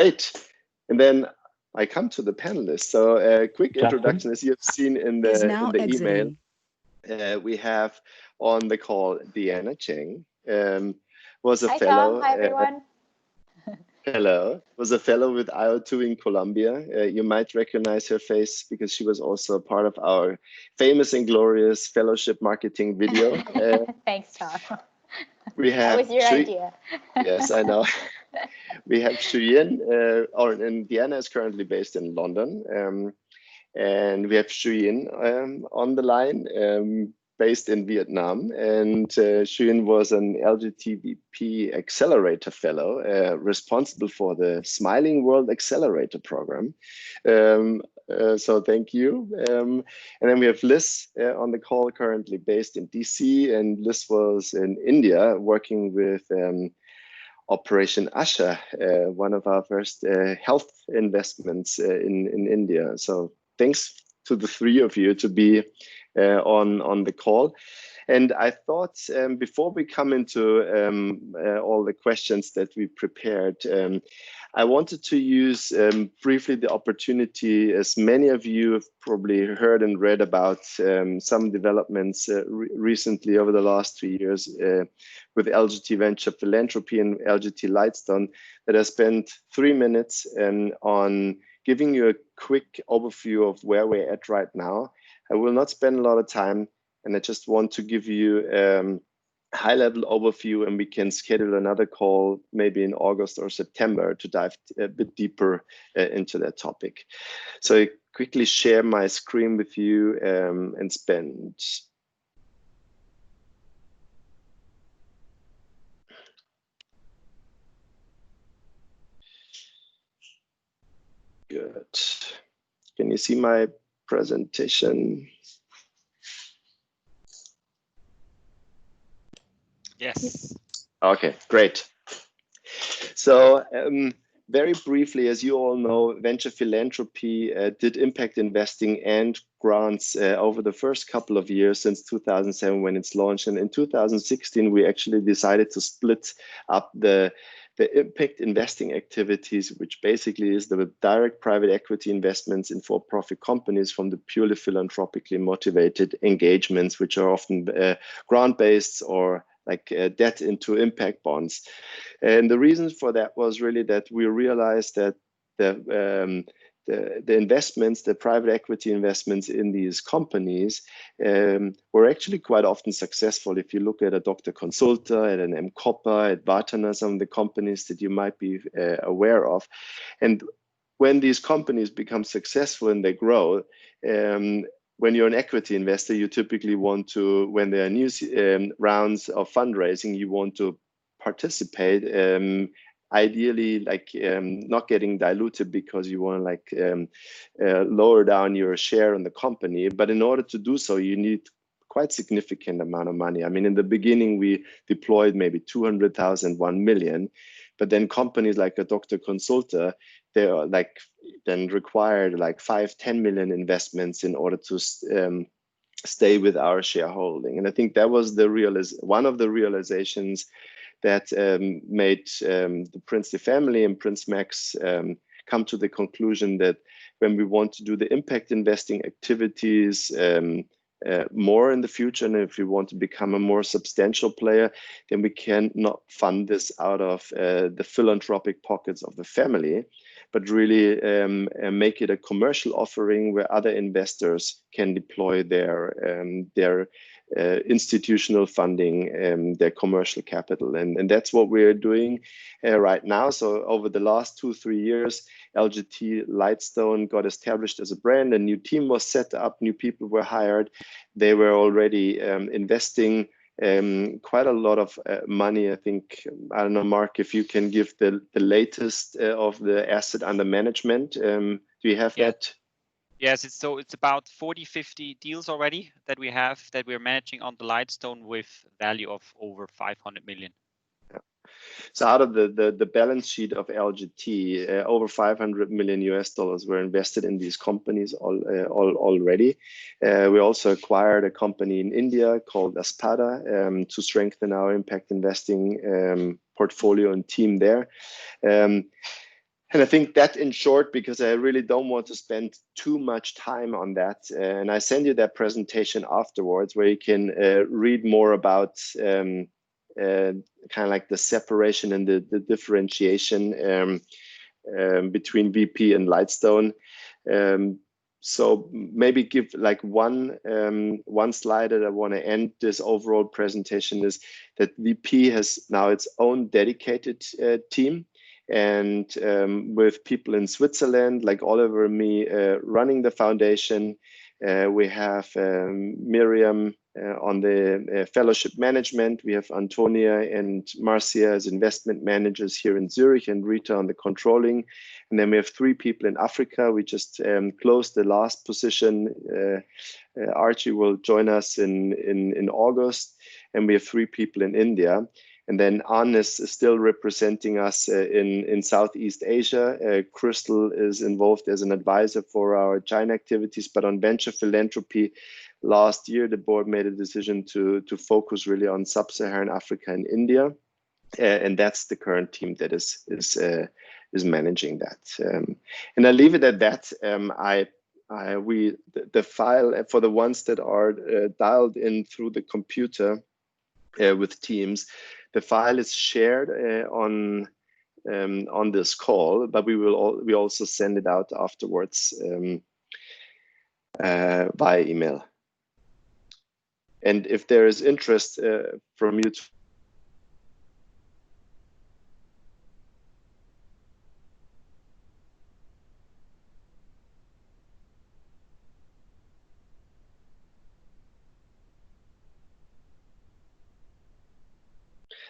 Great. And then I come to the panelists. So a quick introduction, as you have seen in the email. We have on the call Deanna Zhang, was a fellow. Hi, everyone. Hello, was a fellow with aeioTu in Colombia. You might recognize her face because she was also a part of our famous and glorious fellowship marketing video. Thanks, Tom. We have that was your idea. Yes, I know. We have Shuyin, and Deanna is currently based in London. And we have Shuyin on the line, based in Vietnam. And Shuyin was an LGTBP Accelerator Fellow, responsible for the Smiling World Accelerator Program. So thank you. And then we have Liz on the call, currently based in DC. And Liz was in India working with Operation ASHA, one of our first health investments in India. So thanks to the three of you to be on the call. And I thought before we come into all the questions that we prepared, I wanted to use briefly the opportunity, as many of you have probably heard and read about some developments recently over the last 3 years with LGT Venture Philanthropy and LGT Lightstone, that I spent 3 minutes on giving you a quick overview of where we're at right now. I will not spend a lot of time, and I just want to give you a high-level overview, and we can schedule another call maybe in August or September to dive a bit deeper into that topic. So I quickly share my screen with you and spend. Good. Can you see my presentation? Yes. Okay, great. So very briefly, as you all know, venture philanthropy did impact investing and grants over the first couple of years since 2007 when it's launched. And in 2016, we actually decided to split up the impact investing activities, which basically is the direct private equity investments in for-profit companies, from the purely philanthropically motivated engagements, which are often grant-based or like debt into impact bonds. And the reason for that was really that we realized that the investments, the private equity investments in these companies were actually quite often successful. If you look at a Dr. Consulta, at an M-Copper, at Patamar, some of the companies that you might be aware of. And when these companies become successful and they grow, when you're an equity investor, you typically want to, when there are new rounds of fundraising, you want to participate, ideally like not getting diluted, because you want to like lower down your share in the company. But in order to do so, you need quite significant amount of money. I mean, in the beginning, we deployed maybe 200,000, 1 million, but then companies like a Dr. Consulta, they are like then required like 5, 10 million investments in order to stay with our shareholding. And I think that was one of the realizations that made the Princely family and Prince Max come to the conclusion that when we want to do the impact investing activities more in the future, and if we want to become a more substantial player, then we cannot fund this out of the philanthropic pockets of the family, but really make it a commercial offering where other investors can deploy their institutional funding, their commercial capital. And that's what we're doing right now. So over the last 2-3 years, LGT Lightstone got established as a brand. A new team was set up, new people were hired. They were already investing quite a lot of money. I think, I don't know, Mark, if you can give the latest of the asset under management. Do you have that? Yes, it's about 40-50 deals already that we have, that we're managing on the Lightstone with value of over 500 million. So out of the balance sheet of LGT, over $500 million were invested in these companies already. We also acquired a company in India called Aspada to strengthen our impact investing portfolio and team there. And I think that in short, because I really don't want to spend too much time on that, and I send you that presentation afterwards where you can read more about kind of like the separation and the differentiation between VP and Lightstone. So maybe give like one slide that I want to end this overall presentation is that VP has now its own dedicated team. And with people in Switzerland, like Oliver and me, running the foundation. We have Miriam on the fellowship management. We have Antonia and Marcia as investment managers here in Zurich, and Rita on the controlling. And then we have 3 people in Africa. We just closed the last position. Archie will join us in August. And we have 3 people in India. And then Anne is still representing us in Southeast Asia. Crystal is involved as an advisor for our China activities, but on venture philanthropy, last year the board made a decision to focus really on sub-Saharan Africa and India, and that's the current team that is managing that. And I leave it at that. The file for the ones that are dialed in through the computer with Teams. The file is shared on this call, but we also send it out afterwards via email. And if there is interest from you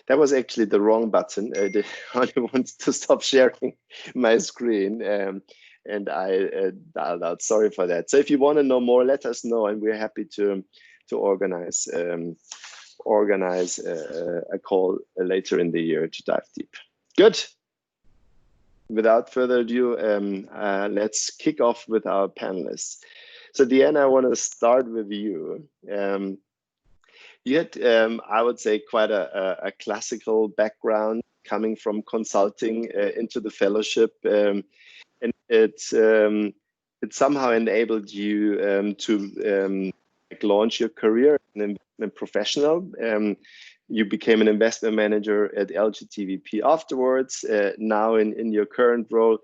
that was actually the wrong button. I only wanted to stop sharing my screen, and I dialed out. Sorry for that. So if you want to know more, let us know, and we're happy to organize a call later in the year to dive deep. Good. Without further ado, let's kick off with our panelists. So Deanna, I want to start with you. You had, I would say, quite a classical background coming from consulting into the fellowship, and it somehow enabled you to launch your career as an investment professional. You became an investment manager at LGT afterwards, now in your current role.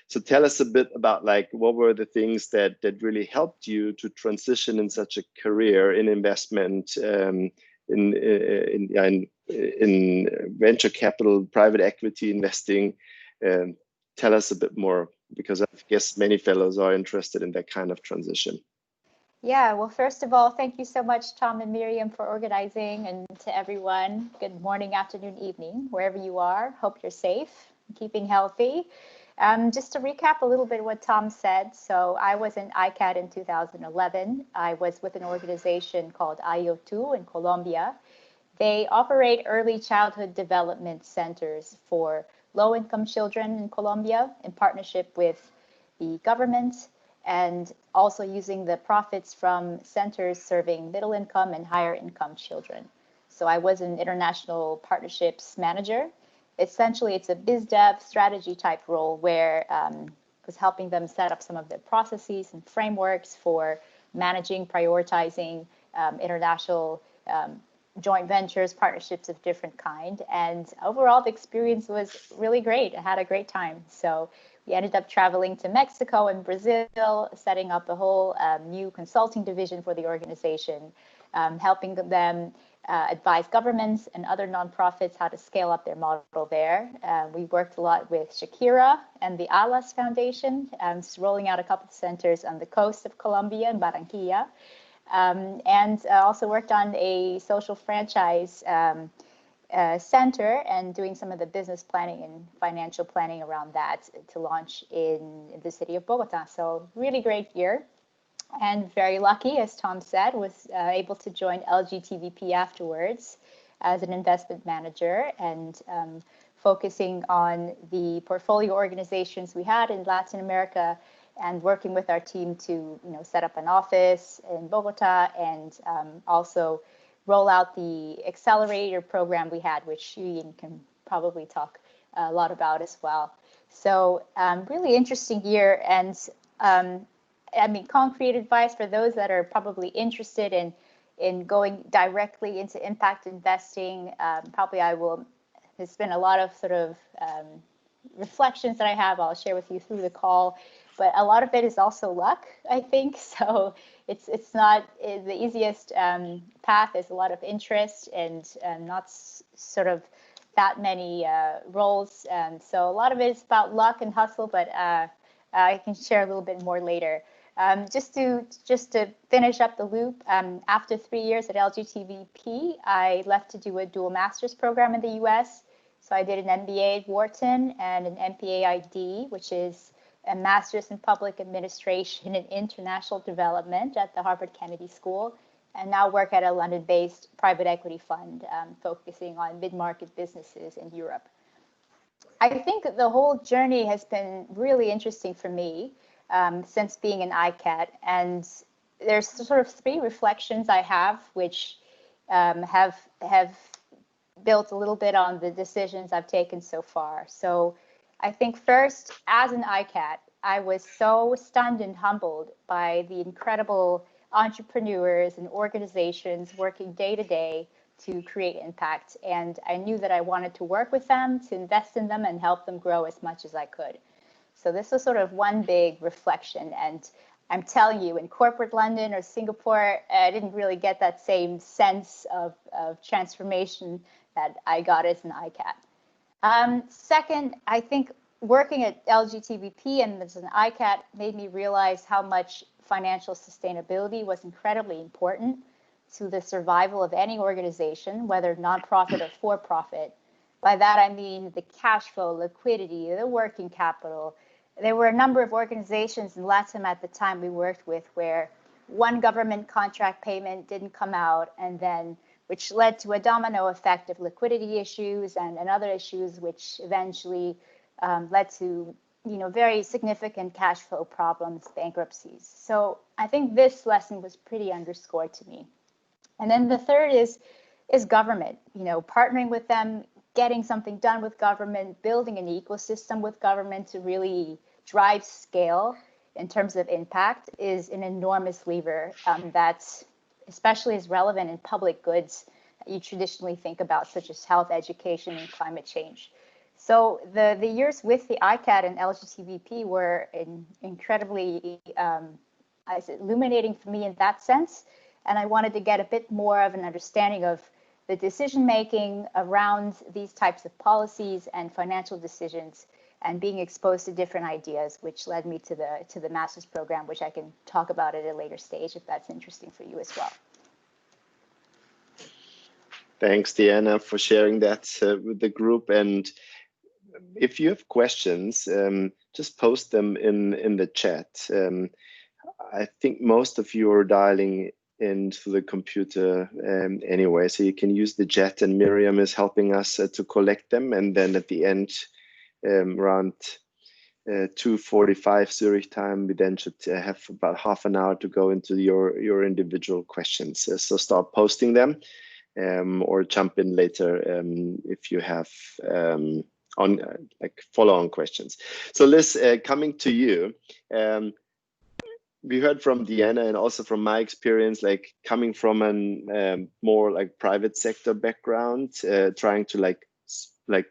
So tell us a bit about what were the things that really helped you to transition in such a career in investment, in venture capital, private equity investing. Tell us a bit more, because I guess many fellows are interested in that kind of transition. Yeah, well, first of all, thank you so much, Tom and Miriam, for organizing, and to everyone, good morning, afternoon, evening, wherever you are. Hope you're safe, keeping healthy. Just to recap a little bit what Tom said. So I was in ICAD in 2011. I was with an organization called aeioTu in Colombia. They operate early childhood development centers for low-income children in Colombia in partnership with the government, and also using the profits from centers serving middle income and higher income children. So I was an international partnerships manager. Essentially, it's a biz dev strategy type role where I was helping them set up some of their processes and frameworks for managing, prioritizing international joint ventures, partnerships of different kind. And overall, the experience was really great. I had a great time. So we ended up traveling to Mexico and Brazil, setting up a whole new consulting division for the organization, helping them advise governments and other nonprofits how to scale up their model there. We worked a lot with Shakira and the ALAS Foundation, rolling out a couple of centers on the coast of Colombia in Barranquilla, and also worked on a social franchise center and doing some of the business planning and financial planning around that to launch in the city of Bogota. So really great year, and very lucky, as Tom said, was able to join LGT afterwards as an investment manager, and focusing on the portfolio organizations we had in Latin America, and working with our team to set up an office in Bogota, and also roll out the accelerator program we had, which Shuyin can probably talk a lot about as well. So really interesting year. And I mean, concrete advice for those that are probably interested in going directly into impact investing. Probably there's been a lot of sort of reflections that I have, I'll share with you through the call, but a lot of it is also luck, I think. So it's not the easiest path. There's a lot of interest and not sort of that many roles. So a lot of it is about luck and hustle, but I can share a little bit more later. Just to finish up the loop, after 3 years at LGTVP, I left to do a dual master's program in the US. So I did an MBA at Wharton and an MPAID, which is a master's in public administration and international development at the Harvard Kennedy School, and now work at a London-based private equity fund focusing on mid-market businesses in Europe. I think the whole journey has been really interesting for me since being an ICAT, and there's sort of 3 reflections I have, which have built a little bit on the decisions I've taken so far. So I think first, as an ICAT, I was so stunned and humbled by the incredible entrepreneurs and organizations working day to day to create impact. And I knew that I wanted to work with them, to invest in them and help them grow as much as I could. So this was sort of one big reflection. And I'm telling you, in corporate London or Singapore, I didn't really get that same sense of transformation that I got as an ICAT. Second, I think working at LGTVP and as an ICAT made me realize how much financial sustainability was incredibly important to the survival of any organization, whether nonprofit or for-profit. By that, I mean the cash flow, liquidity, the working capital. There were a number of organizations in LATAM at the time we worked with where one government contract payment didn't come out, and then which led to a domino effect of liquidity issues and other issues, which eventually led to very significant cash flow problems, bankruptcies. So I think this lesson was pretty underscored to me. And then the third is government, partnering with them, getting something done with government, building an ecosystem with government to really drive scale in terms of impact is an enormous lever that especially is relevant in public goods that you traditionally think about, such as health, education, and climate change. So the years with the ICAT and LGTVP were incredibly illuminating for me in that sense. And I wanted to get a bit more of an understanding of the decision-making around these types of policies and financial decisions and being exposed to different ideas, which led me to the master's program, which I can talk about at a later stage if that's interesting for you as well. Thanks, Deanna, for sharing that with the group. And if you have questions, just post them in the chat. I think most of you are dialing into the computer anyway, so you can use the chat, and Miriam is helping us to collect them. And then at the end, around 2:45 Zurich time, we then should have about half an hour to go into your individual questions. So start posting them or jump in later if you have follow-on questions. So Liz, coming to you, we heard from Deanna and also from my experience, like coming from a more like private sector background, trying to like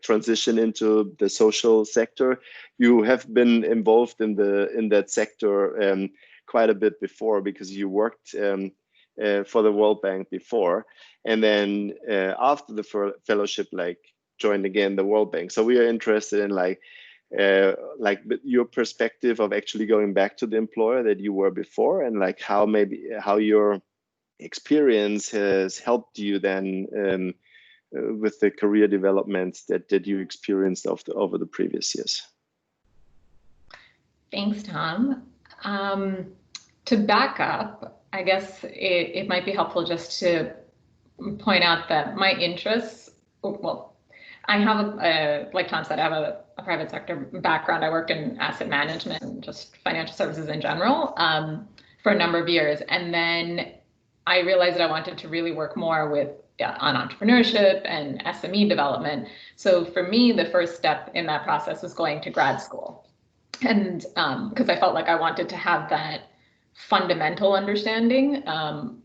transition into the social sector. You have been involved in that sector quite a bit before, because you worked for the World Bank before, and then after the fellowship, like joined again the World Bank. So we are interested in like your perspective of actually going back to the employer that you were before, and like how your experience has helped you then with the career development that you experienced over the previous years. Thanks, Tom. To back up, I guess it might be helpful just to point out that my interests, well, I have, like Tom said, I have a private sector background. I worked in asset management and just financial services in general for a number of years. And then I realized that I wanted to really work more with on entrepreneurship and SME development. So for me, the first step in that process was going to grad school. And because I felt like I wanted to have that fundamental understanding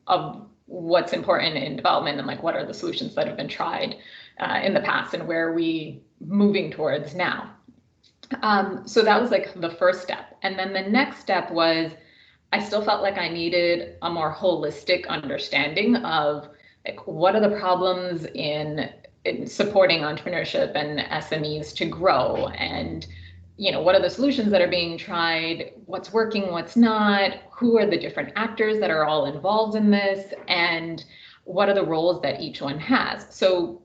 of what's important in development and like what are the solutions that have been tried in the past and where are we moving towards now. So that was like the first step. And then the next step was I still felt like I needed a more holistic understanding of like what are the problems in supporting entrepreneurship and SMEs to grow, and what are the solutions that are being tried, what's working, what's not, who are the different actors that are all involved in this, and what are the roles that each one has. So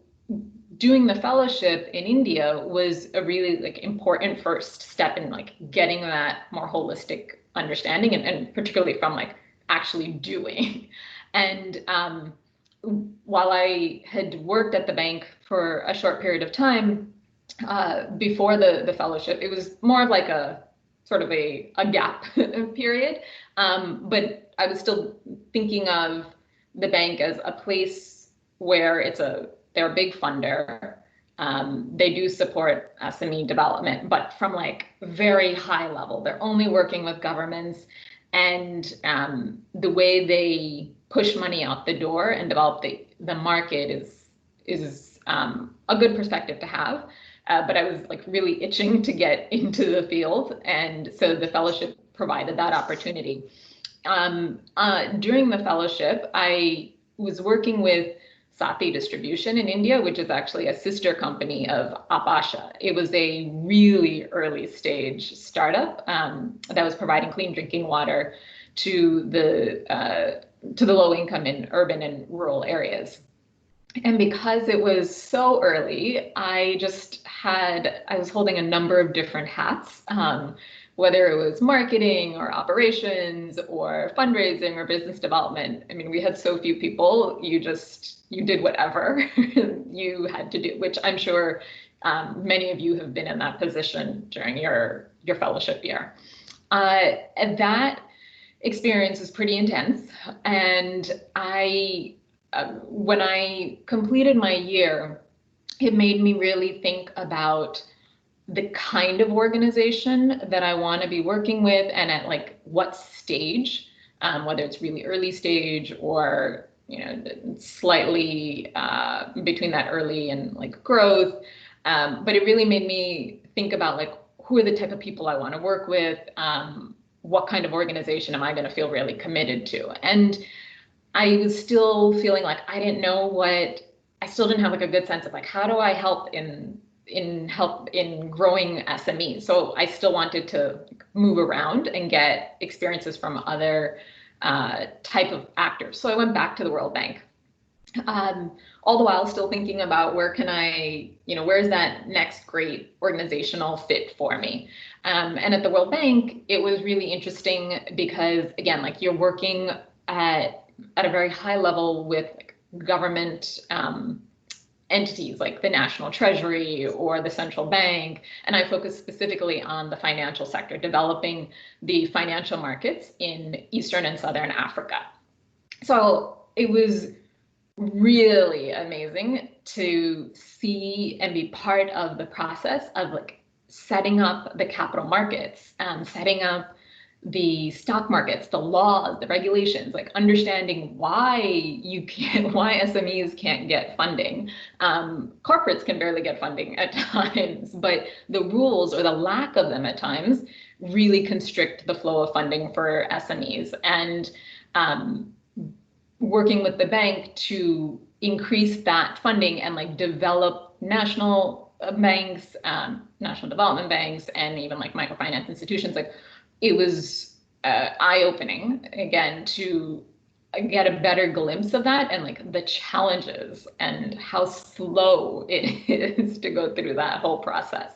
doing the fellowship in India was a really like important first step in like getting that more holistic understanding, and particularly from like actually doing. And while I had worked at the bank for a short period of time before the fellowship, it was more of like a sort of a gap period. But I was still thinking of the bank as a place where they're a big funder. They do support SME development, but from like very high level. They're only working with governments, and the way they push money out the door and develop the market is a good perspective to have. But I was like really itching to get into the field, and so the fellowship provided that opportunity. During the fellowship, I was working with Sati Distribution in India, which is actually a sister company of OpAsha. It was a really early stage startup that was providing clean drinking water to the low income in urban and rural areas. And because it was so early, I was holding a number of different hats, whether it was marketing or operations or fundraising or business development. I mean, we had so few people, you did whatever you had to do, which I'm sure many of you have been in that position during your fellowship year. And that experience was pretty intense. And when I completed my year, it made me really think about the kind of organization that I want to be working with, and at like what stage, whether it's really early stage or slightly between that early and like growth. But it really made me think about like who are the type of people I want to work with, what kind of organization am I going to feel really committed to. And I was still feeling like I still didn't have like a good sense of like how do I help in growing SMEs. So I still wanted to move around and get experiences from other type of actors. So I went back to the World Bank, all the while still thinking about where's that next great organizational fit for me. And at the World Bank, it was really interesting because again, like you're working at a very high level with government entities like the National Treasury or the Central Bank. And I focused specifically on the financial sector, developing the financial markets in Eastern and Southern Africa. So it was really amazing to see and be part of the process of like setting up the capital markets, setting up the stock markets, the laws, the regulations, like understanding why SMEs can't get funding. Corporates can barely get funding at times, but the rules or the lack of them at times really constrict the flow of funding for SMEs. And working with the bank to increase that funding and like develop national banks, national development banks, and even like microfinance institutions, like it was eye-opening again to get a better glimpse of that and like the challenges and how slow it is to go through that whole process.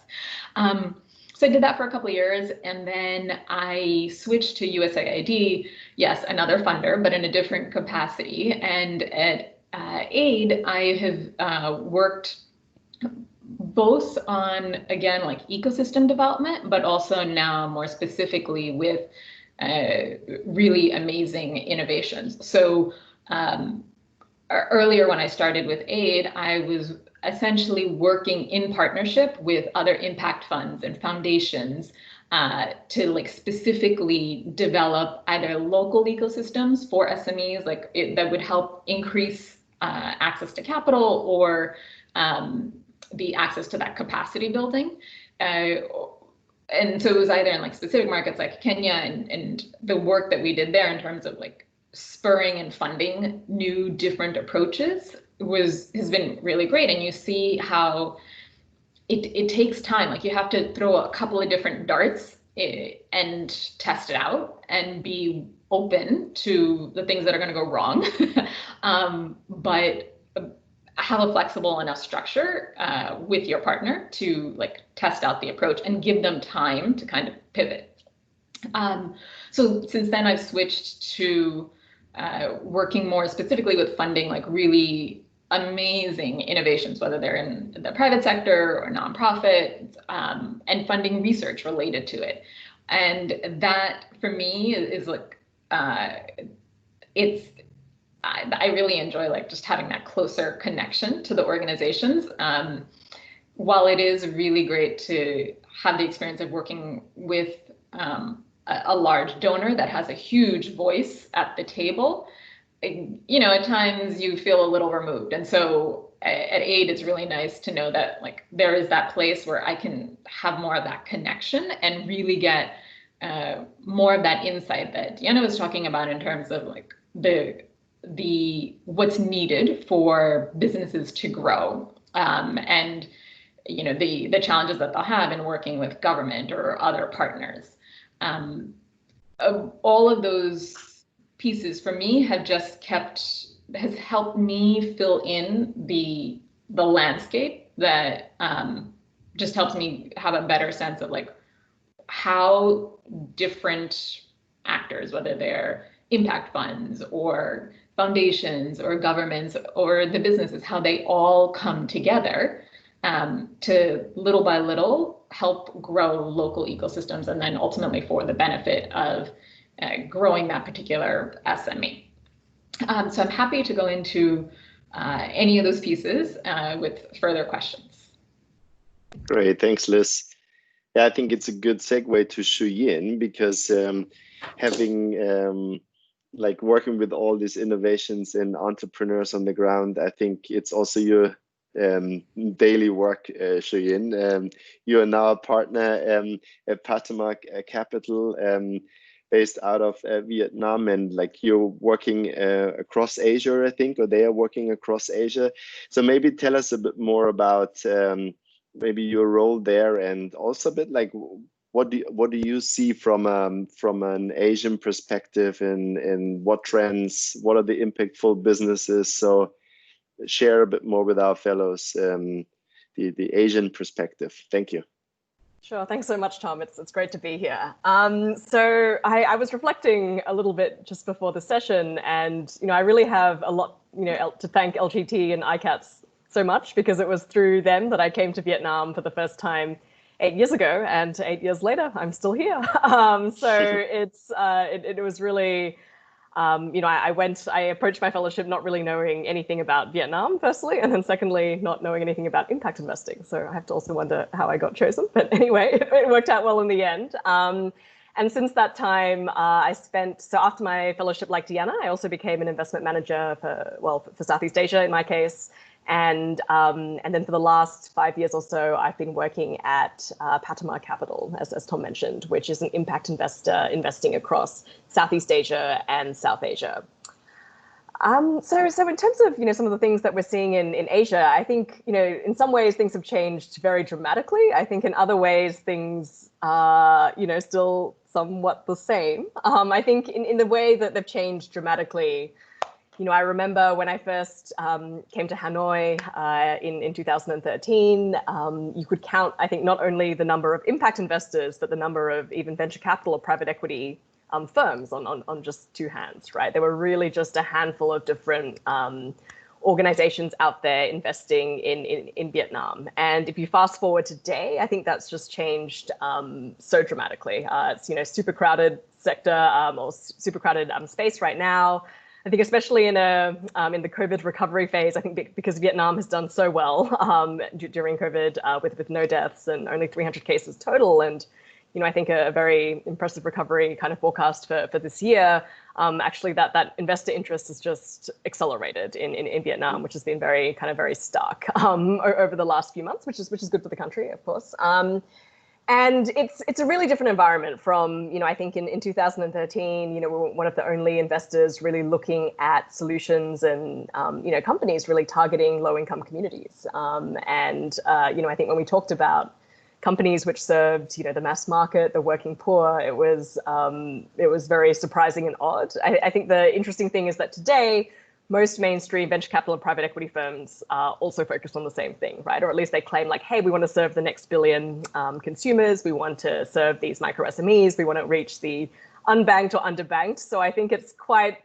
So I did that for a couple of years, and then I switched to USAID, yes, another funder, but in a different capacity. And at AID, I have worked both on, again, like ecosystem development, but also now more specifically with really amazing innovations. So earlier when I started with aid, I was essentially working in partnership with other impact funds and foundations to like specifically develop either local ecosystems for SMEs, like that would help increase access to capital or the access to that capacity building. And so it was either in like specific markets like Kenya and the work that we did there in terms of like spurring and funding new different approaches has been really great. And you see how it takes time. Like you have to throw a couple of different darts and test it out and be open to the things that are going to go wrong, but have a flexible enough structure with your partner to like test out the approach and give them time to kind of pivot. So since then I've switched to working more specifically with funding like really amazing innovations, whether they're in the private sector or nonprofit, and funding research related to it. And that for me is like, I really enjoy like just having that closer connection to the organizations. While it is really great to have the experience of working with a large donor that has a huge voice at the table, you know, at times you feel a little removed. And so at aid, it's really nice to know that like there is that place where I can have more of that connection and really get more of that insight that Deanna was talking about in terms of like the what's needed for businesses to grow, and you know the challenges that they'll have in working with government or other partners. All of those pieces for me has helped me fill in the landscape that just helps me have a better sense of like how different actors, whether they're impact funds or foundations or governments or the businesses, how they all come together to little by little help grow local ecosystems, and then ultimately for the benefit of growing that particular SME. So I'm happy to go into any of those pieces with further questions. Great, thanks, Liz. Yeah, I think it's a good segue to Shuyin, because having like working with all these innovations and entrepreneurs on the ground, I think it's also your daily work, Shuyin. You are now a partner at Patamar Capital, based out of Vietnam, and like you're working across Asia, I think, or they are working across Asia. So maybe tell us a bit more about maybe your role there, and also a bit like what do you see from an Asian perspective, and what trends, what are the impactful businesses? So share a bit more with our fellows the Asian perspective. Thank you. Sure. Thanks so much, Tom. It's great to be here. So I was reflecting a little bit just before the session, and I really have a lot to thank LGT and ICATS so much, because it was through them that I came to Vietnam for the first time 8 years ago, and 8 years later I'm still here. So it was really I approached my fellowship not really knowing anything about Vietnam, firstly, and then secondly, not knowing anything about impact investing. So I have to also wonder how I got chosen. But anyway, it worked out well in the end. And since that time, so after my fellowship, like Deanna, I also became an investment manager for Southeast Asia in my case. And then for the last 5 years or so, I've been working at Patamar Capital, as Tom mentioned, which is an impact investor investing across Southeast Asia and South Asia. So in terms of some of the things that we're seeing in Asia, I think in some ways things have changed very dramatically. I think in other ways things are still somewhat the same. I think in the way that they've changed dramatically. I remember when I first came to Hanoi in 2013, you could count, I think, not only the number of impact investors, but the number of even venture capital or private equity firms on just two hands, right? There were really just a handful of different organizations out there investing in Vietnam. And if you fast forward today, I think that's just changed so dramatically. It's super crowded sector or super crowded space right now. I think especially in the COVID recovery phase, I think because Vietnam has done so well during COVID with no deaths and only 300 cases total, and I think a very impressive recovery kind of forecast for this year. Actually, that investor interest has just accelerated in Vietnam, which has been very stark over the last few months, which is good for the country, of course. And it's a really different environment from, I think in 2013, we were one of the only investors really looking at solutions and, companies really targeting low-income communities. I think when we talked about companies which served, the mass market, the working poor, it was very surprising and odd. I think the interesting thing is that today, most mainstream venture capital and private equity firms are also focused on the same thing, right? Or at least they claim like, hey, we want to serve the next billion consumers. We want to serve these micro SMEs. We want to reach the unbanked or underbanked. So I think it's quite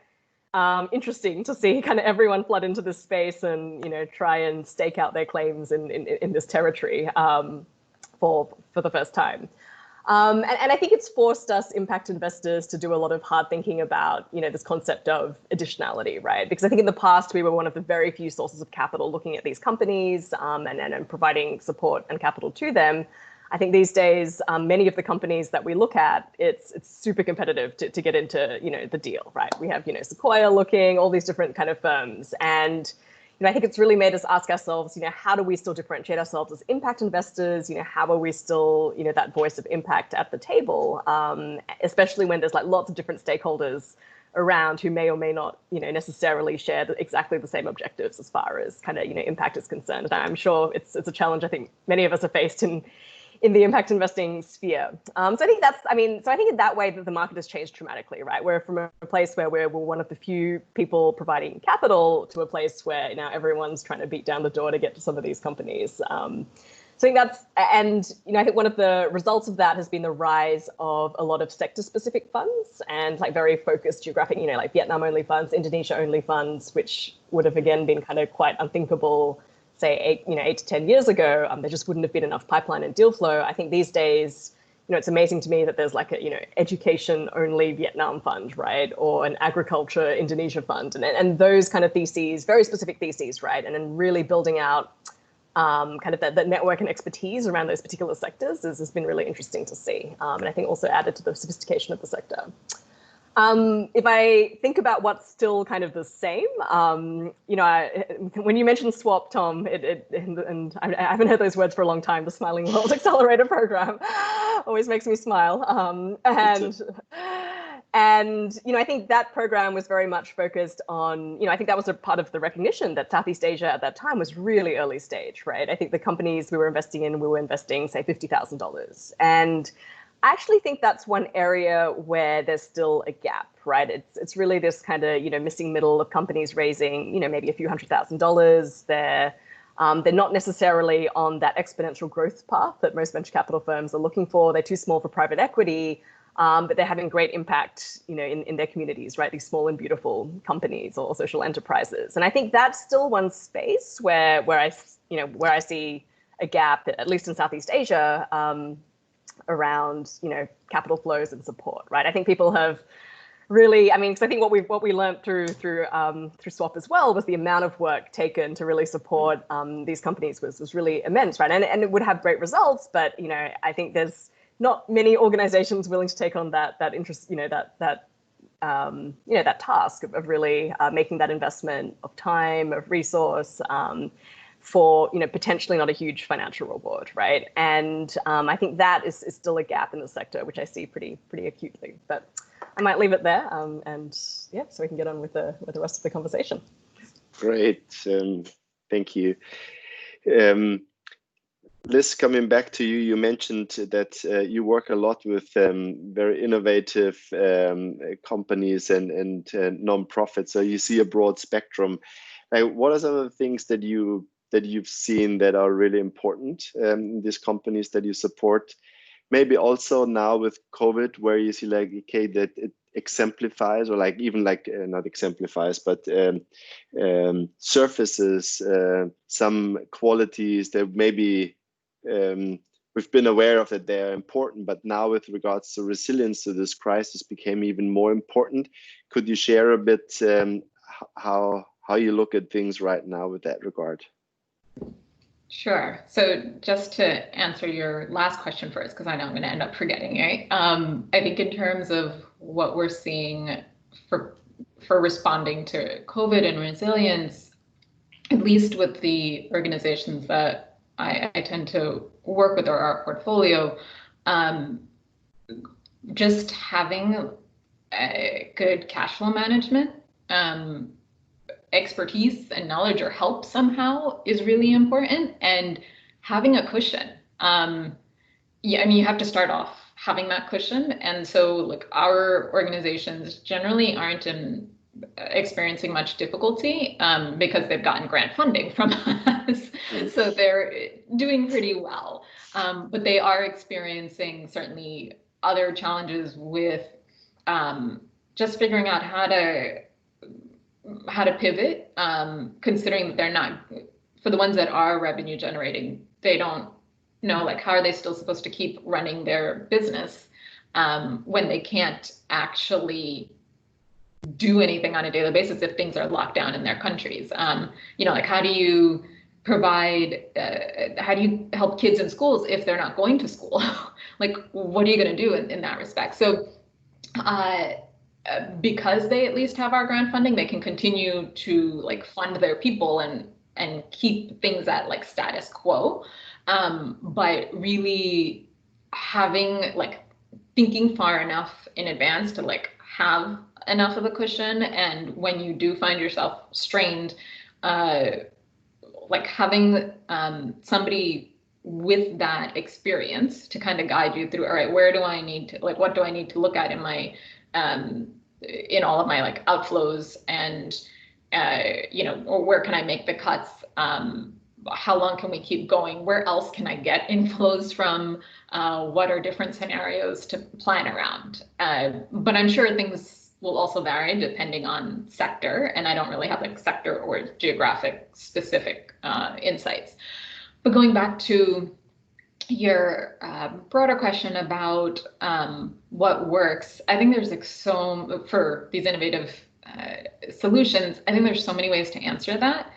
interesting to see kind of everyone flood into this space and, try and stake out their claims in this territory for the first time. And I think it's forced us impact investors to do a lot of hard thinking about, this concept of additionality, right? Because I think in the past, we were one of the very few sources of capital looking at these companies and providing support and capital to them. I think these days, many of the companies that we look at, it's super competitive to get into, the deal, right? We have, Sequoia looking, all these different kind of firms. And I think it's really made us ask ourselves, how do we still differentiate ourselves as impact investors? How are we still, that voice of impact at the table, especially when there's like lots of different stakeholders around who may or may not, necessarily share exactly the same objectives as far as kind of, impact is concerned. And I'm sure it's a challenge I think many of us are faced in the impact investing sphere. So I think in that way that the market has changed dramatically, right? We're from a place where we're one of the few people providing capital to a place where now everyone's trying to beat down the door to get to some of these companies. So I think I think one of the results of that has been the rise of a lot of sector-specific funds and like very focused geographic, like Vietnam-only funds, Indonesia-only funds, which would have again been kind of quite unthinkable say 8 to 10 years ago. There just wouldn't have been enough pipeline and deal flow. I think these days, it's amazing to me that there's like a education only Vietnam fund, right? Or an agriculture Indonesia fund, and those kind of theses, very specific theses, right? And then really building out kind of the network and expertise around those particular sectors has been really interesting to see. And I think also added to the sophistication of the sector. If I think about what's still kind of the same, when you mentioned SWAP, Tom, and I haven't heard those words for a long time, the Smiling World Accelerator Program always makes me smile. And I think that program was very much focused on, I think that was a part of the recognition that Southeast Asia at that time was really early stage, right? I think the companies we were investing, say, $50,000. And I actually think that's one area where there's still a gap, right? It's really this kind of, missing middle of companies raising, maybe a few $100,000. They're not necessarily on that exponential growth path that most venture capital firms are looking for. They're too small for private equity, but they're having great impact, in their communities, right? These small and beautiful companies or social enterprises. And I think that's still one space where I see a gap, at least in Southeast Asia, around capital flows and support, right? I think people have really, because I think what we learned through SWAP as well was the amount of work taken to really support these companies was really immense, right? And it would have great results, but I think there's not many organizations willing to take on that interest, that task of really making that investment of time, of resource, for potentially not a huge financial reward, right? And I think that is still a gap in the sector, which I see pretty acutely. But I might leave it there, and yeah, so we can get on with the rest of the conversation. Great, thank you. Liz, coming back to you, you mentioned that you work a lot with very innovative companies and nonprofits. So you see a broad spectrum. What are some of the things that you've seen that are really important in these companies that you support? Maybe also now with COVID, where you see like, okay, that it exemplifies, or like even like not exemplifies, but surfaces some qualities that maybe we've been aware of that they're important, but now with regards to resilience to this crisis became even more important. Could you share a bit how you look at things right now with that regard? Sure. So just to answer your last question first, because I know I'm going to end up forgetting, right? I think in terms of what we're seeing for responding to COVID and resilience, at least with the organizations that I tend to work with or our portfolio, just having a good cash flow management, expertise and knowledge or help somehow is really important, and having a cushion. Yeah, I mean, you have to start off having that cushion. And so like our organizations generally aren't experiencing much difficulty because they've gotten grant funding from us. So they're doing pretty well. But they are experiencing certainly other challenges with just figuring out how to pivot, considering that they're not, for the ones that are revenue generating, they don't know, like, how are they still supposed to keep running their business when they can't actually do anything on a daily basis if things are locked down in their countries. You know, like, how do you provide, how do you help kids in schools if they're not going to school? Like, what are you going to do in that respect? So because they at least have our grant funding, they can continue to like fund their people and keep things at like status quo. But really having, like, thinking far enough in advance to like have enough of a cushion, and when you do find yourself strained, like having somebody with that experience to kind of guide you through, all right, where do I need to, like, what do I need to look at in my in all of my like outflows, and you know, or where can I make the cuts? How long can we keep going? Where else can I get inflows from? What are different scenarios to plan around? But I'm sure things will also vary depending on sector, and I don't really have like sector or geographic specific insights. But going back to your broader question about what works, I think there's like for these innovative solutions, I think there's so many ways to answer that.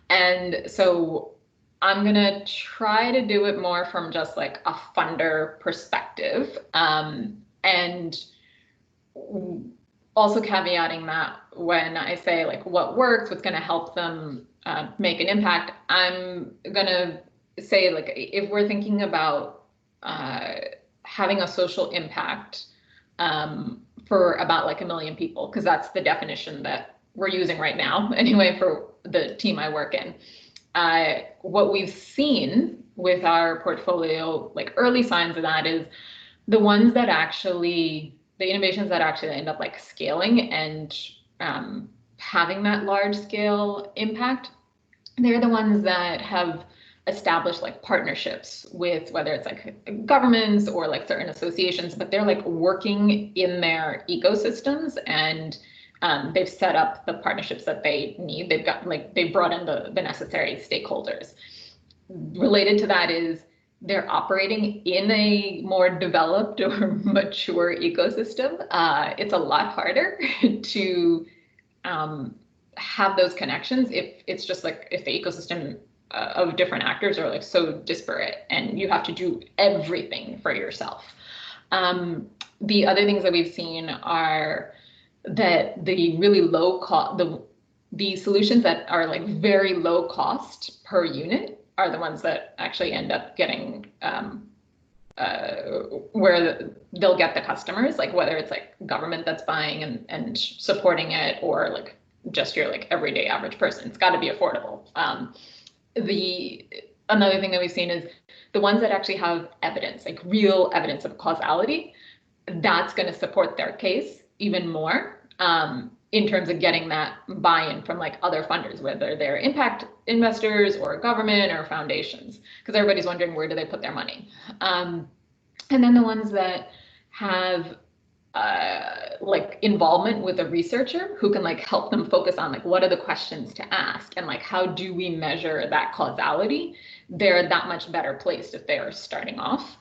And so I'm gonna try to do it more from just like a funder perspective, and also caveating that when I say like what works, what's gonna help them make an impact, I'm gonna say, like, if we're thinking about having a social impact for about like 1 million people, because that's the definition that we're using right now anyway for the team I work in. What we've seen with our portfolio, like early signs of that, is the ones that actually, the innovations that actually end up like scaling and having that large scale impact, they're the ones that have established like partnerships with, whether it's like governments or like certain associations, but they're like working in their ecosystems, and they've set up the partnerships that they need. They've got, like, they brought in the necessary stakeholders. Related to that is they're operating in a more developed or mature ecosystem. It's a lot harder to have those connections if it's just like, if the ecosystem of different actors are like so disparate and you have to do everything for yourself. The other things that we've seen are that the really low cost, the solutions that are like very low cost per unit are the ones that actually end up getting where they'll get the customers, like whether it's like government that's buying and supporting it, or like just your like everyday average person. It's got to be affordable. Another thing that we've seen is the ones that actually have evidence, like real evidence of causality, that's going to support their case even more in terms of getting that buy-in from like other funders, whether they're impact investors or government or foundations, because everybody's wondering, where do they put their money? And then the ones that have like involvement with a researcher who can like help them focus on like what are the questions to ask and like how do we measure that causality, they're that much better placed if they are starting off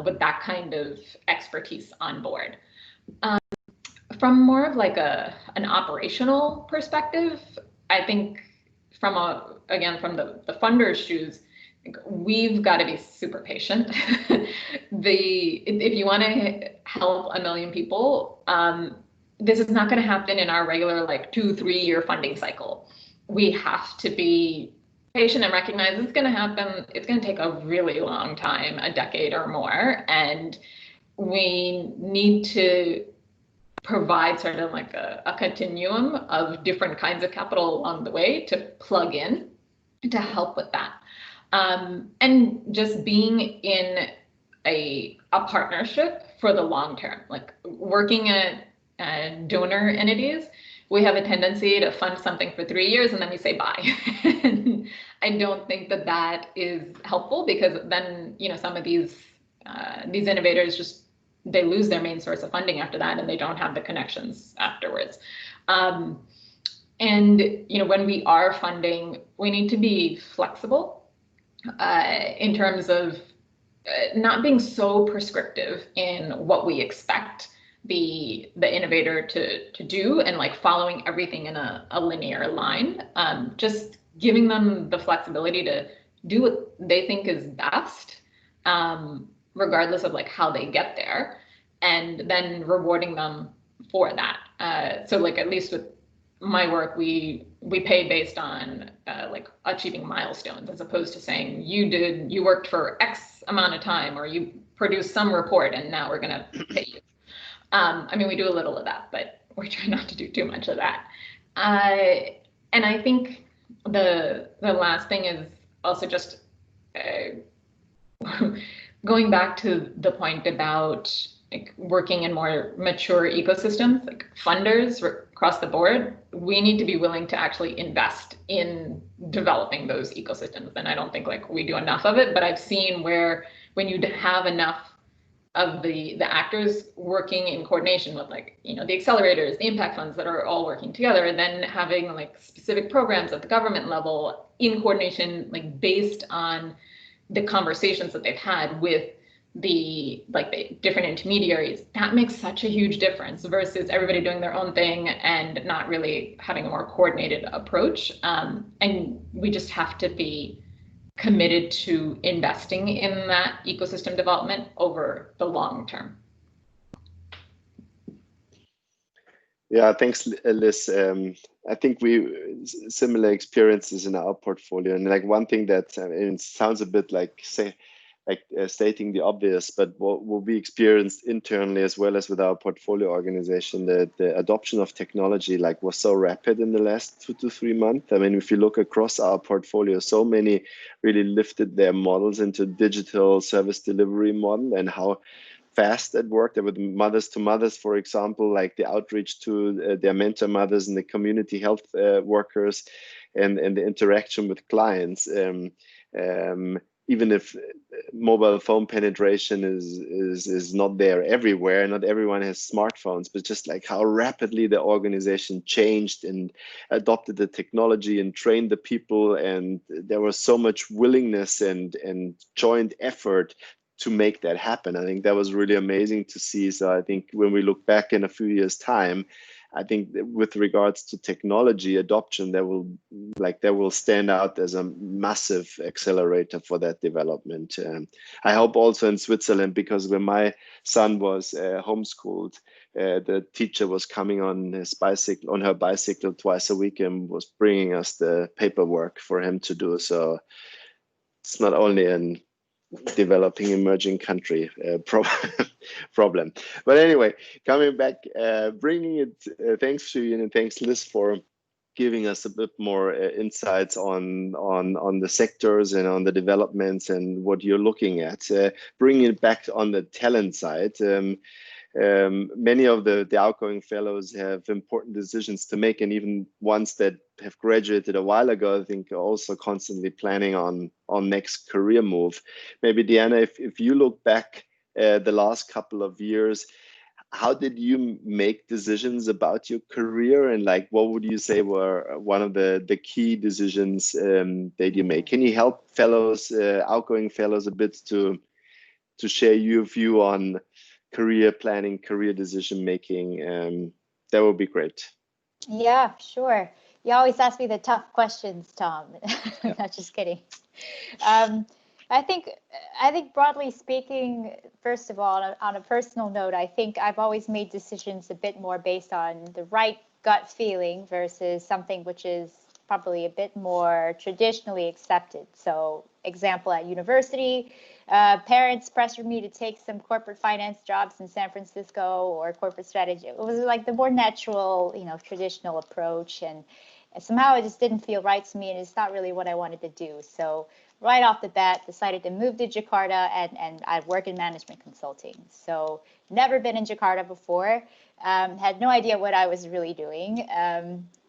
with that kind of expertise on board. From more of like an operational perspective, I think from the funder's shoes, we've got to be super patient. If you want to help 1 million people, this is not going to happen in our regular like 2-3 year funding cycle. We have to be patient and recognize it's going to happen. It's going to take a really long time, a decade or more, and we need to provide sort of like a continuum of different kinds of capital along the way to plug in to help with that. And just being in a partnership for the long term, like working at donor entities, we have a tendency to fund something for 3 years and then we say bye. I don't think that is helpful, because then, you know, some of these innovators just, they lose their main source of funding after that, and they don't have the connections afterwards. And you know, when we are funding, we need to be flexible in terms of not being so prescriptive in what we expect the innovator to do, and like following everything in a linear line. Just giving them the flexibility to do what they think is best, regardless of like how they get there, and then rewarding them for that. So like, at least with my work, we pay based on like achieving milestones, as opposed to saying you worked for X amount of time, or you produced some report and now we're gonna pay you. I mean, we do a little of that, but we're trying not to do too much of that. And I think the last thing is also just going back to the point about like working in more mature ecosystems, like funders across the board, we need to be willing to actually invest in developing those ecosystems. And I don't think like we do enough of it, but I've seen where when you have enough of the actors working in coordination with, like, you know, the accelerators, the impact funds that are all working together, and then having like specific programs at the government level in coordination, like based on the conversations that they've had with the different intermediaries, that makes such a huge difference versus everybody doing their own thing and not really having a more coordinated approach. And we just have to be committed to investing in that ecosystem development over the long term. Yeah, thanks, Liz. I think we similar experiences in our portfolio, and like one thing that it sounds a bit like stating the obvious, but what we experienced internally as well as with our portfolio organization, the adoption of technology like was so rapid in the last 2 to 3 months. I mean, if you look across our portfolio, so many really lifted their models into digital service delivery model, and how fast it worked with mothers to mothers, for example, like the outreach to their mentor mothers and the community health workers, and the interaction with clients. Even if mobile phone penetration is not there everywhere, not everyone has smartphones, but just like how rapidly the organization changed and adopted the technology and trained the people, and there was so much willingness and joint effort to make that happen. I think that was really amazing to see. So I think when we look back in a few years' time, I think with regards to technology adoption, that will stand out as a massive accelerator for that development. I hope also in Switzerland, because when my son was homeschooled, the teacher was coming on her bicycle twice a week and was bringing us the paperwork for him to do. So it's not only an developing emerging country problem. But anyway, coming back, bringing it, thanks Shuyin and thanks Liz for giving us a bit more insights on the sectors and on the developments and what you're looking at. Bringing it back on the talent side, many of the outgoing fellows have important decisions to make, and even ones that have graduated a while ago, I think, are also constantly planning on next career move. Maybe Deanna, if you look back the last couple of years, how did you make decisions about your career, and like what would you say were one of the key decisions that you made? Can you help fellows, outgoing fellows, a bit to share your view on career planning, career decision making? That would be great. Yeah, sure. You always ask me the tough questions, Tom. Yeah. Not just kidding. I think broadly speaking, first of all, on a personal note, I think I've always made decisions a bit more based on the right gut feeling versus something which is probably a bit more traditionally accepted. So, example, at university, parents pressured me to take some corporate finance jobs in San Francisco or corporate strategy. It was like the more natural, traditional approach, and somehow it just didn't feel right to me, and it's not really what I wanted to do. So right off the bat, decided to move to Jakarta, and I work in management consulting. So never been in Jakarta before, had no idea what I was really doing.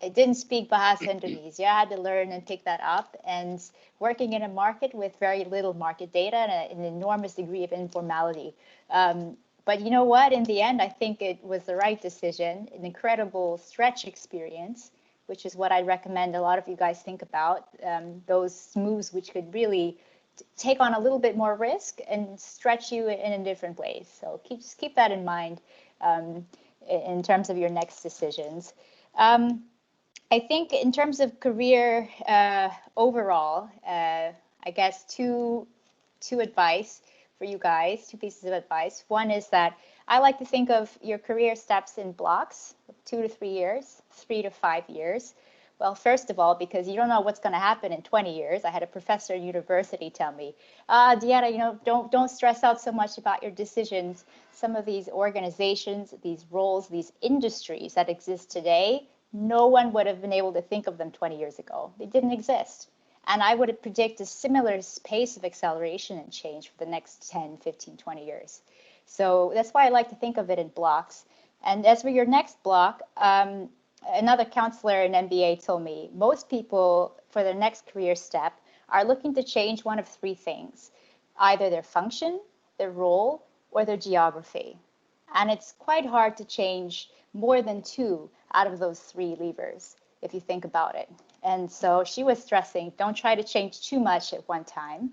I didn't speak Bahasa Indonesia. I had to learn and pick that up. And working in a market with very little market data and an enormous degree of informality. But you know what? In the end, I think it was the right decision, an incredible stretch experience, which is what I recommend a lot of you guys think about, those moves which could really take on a little bit more risk and stretch you in a different way. So just keep that in mind in terms of your next decisions. I think in terms of career overall, I guess two advice for you guys, two pieces of advice. One is that I like to think of your career steps in blocks, 2 to 3 years, 3 to 5 years. Well, first of all, because you don't know what's going to happen in 20 years. I had a professor at university tell me, Deanna, don't stress out so much about your decisions. Some of these organizations, these roles, these industries that exist today, no one would have been able to think of them 20 years ago. They didn't exist. And I would predict a similar pace of acceleration and change for the next 10, 15, 20 years. So that's why I like to think of it in blocks. And as for your next block, another counselor in MBA told me most people for their next career step are looking to change one of 3 things, either their function, their role, or their geography. And it's quite hard to change more than 2 out of those 3 levers, if you think about it. And so she was stressing, don't try to change too much at one time.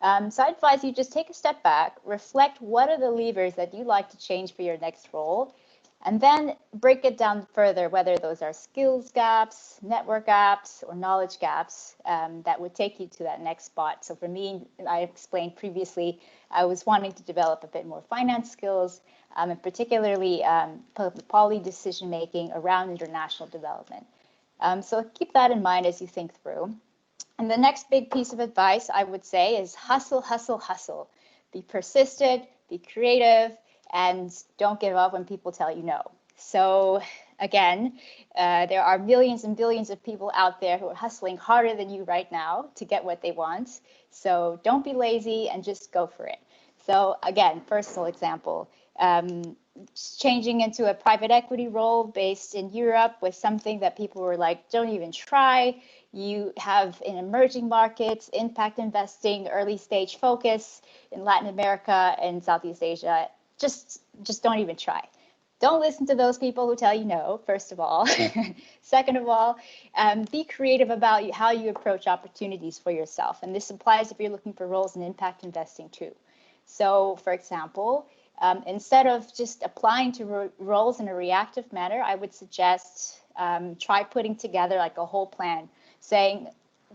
So I advise you just take a step back, reflect what are the levers that you like to change for your next role, and then break it down further, whether those are skills gaps, network gaps, or knowledge gaps that would take you to that next spot. So for me, I explained previously, I was wanting to develop a bit more finance skills, and particularly policy decision-making around international development. So keep that in mind as you think through. And the next big piece of advice I would say is hustle, hustle, hustle. Be persistent, be creative, and don't give up when people tell you no. So again, there are millions and billions of people out there who are hustling harder than you right now to get what they want. So don't be lazy and just go for it. So again, personal example, changing into a private equity role based in Europe was something that people were like, don't even try. You have in emerging markets, impact investing, early stage focus in Latin America and Southeast Asia. Just don't even try. Don't listen to those people who tell you no, first of all. Second of all, be creative about how you approach opportunities for yourself. And this applies if you're looking for roles in impact investing too. So, for example, instead of just applying to roles in a reactive manner, I would suggest try putting together like a whole plan, saying,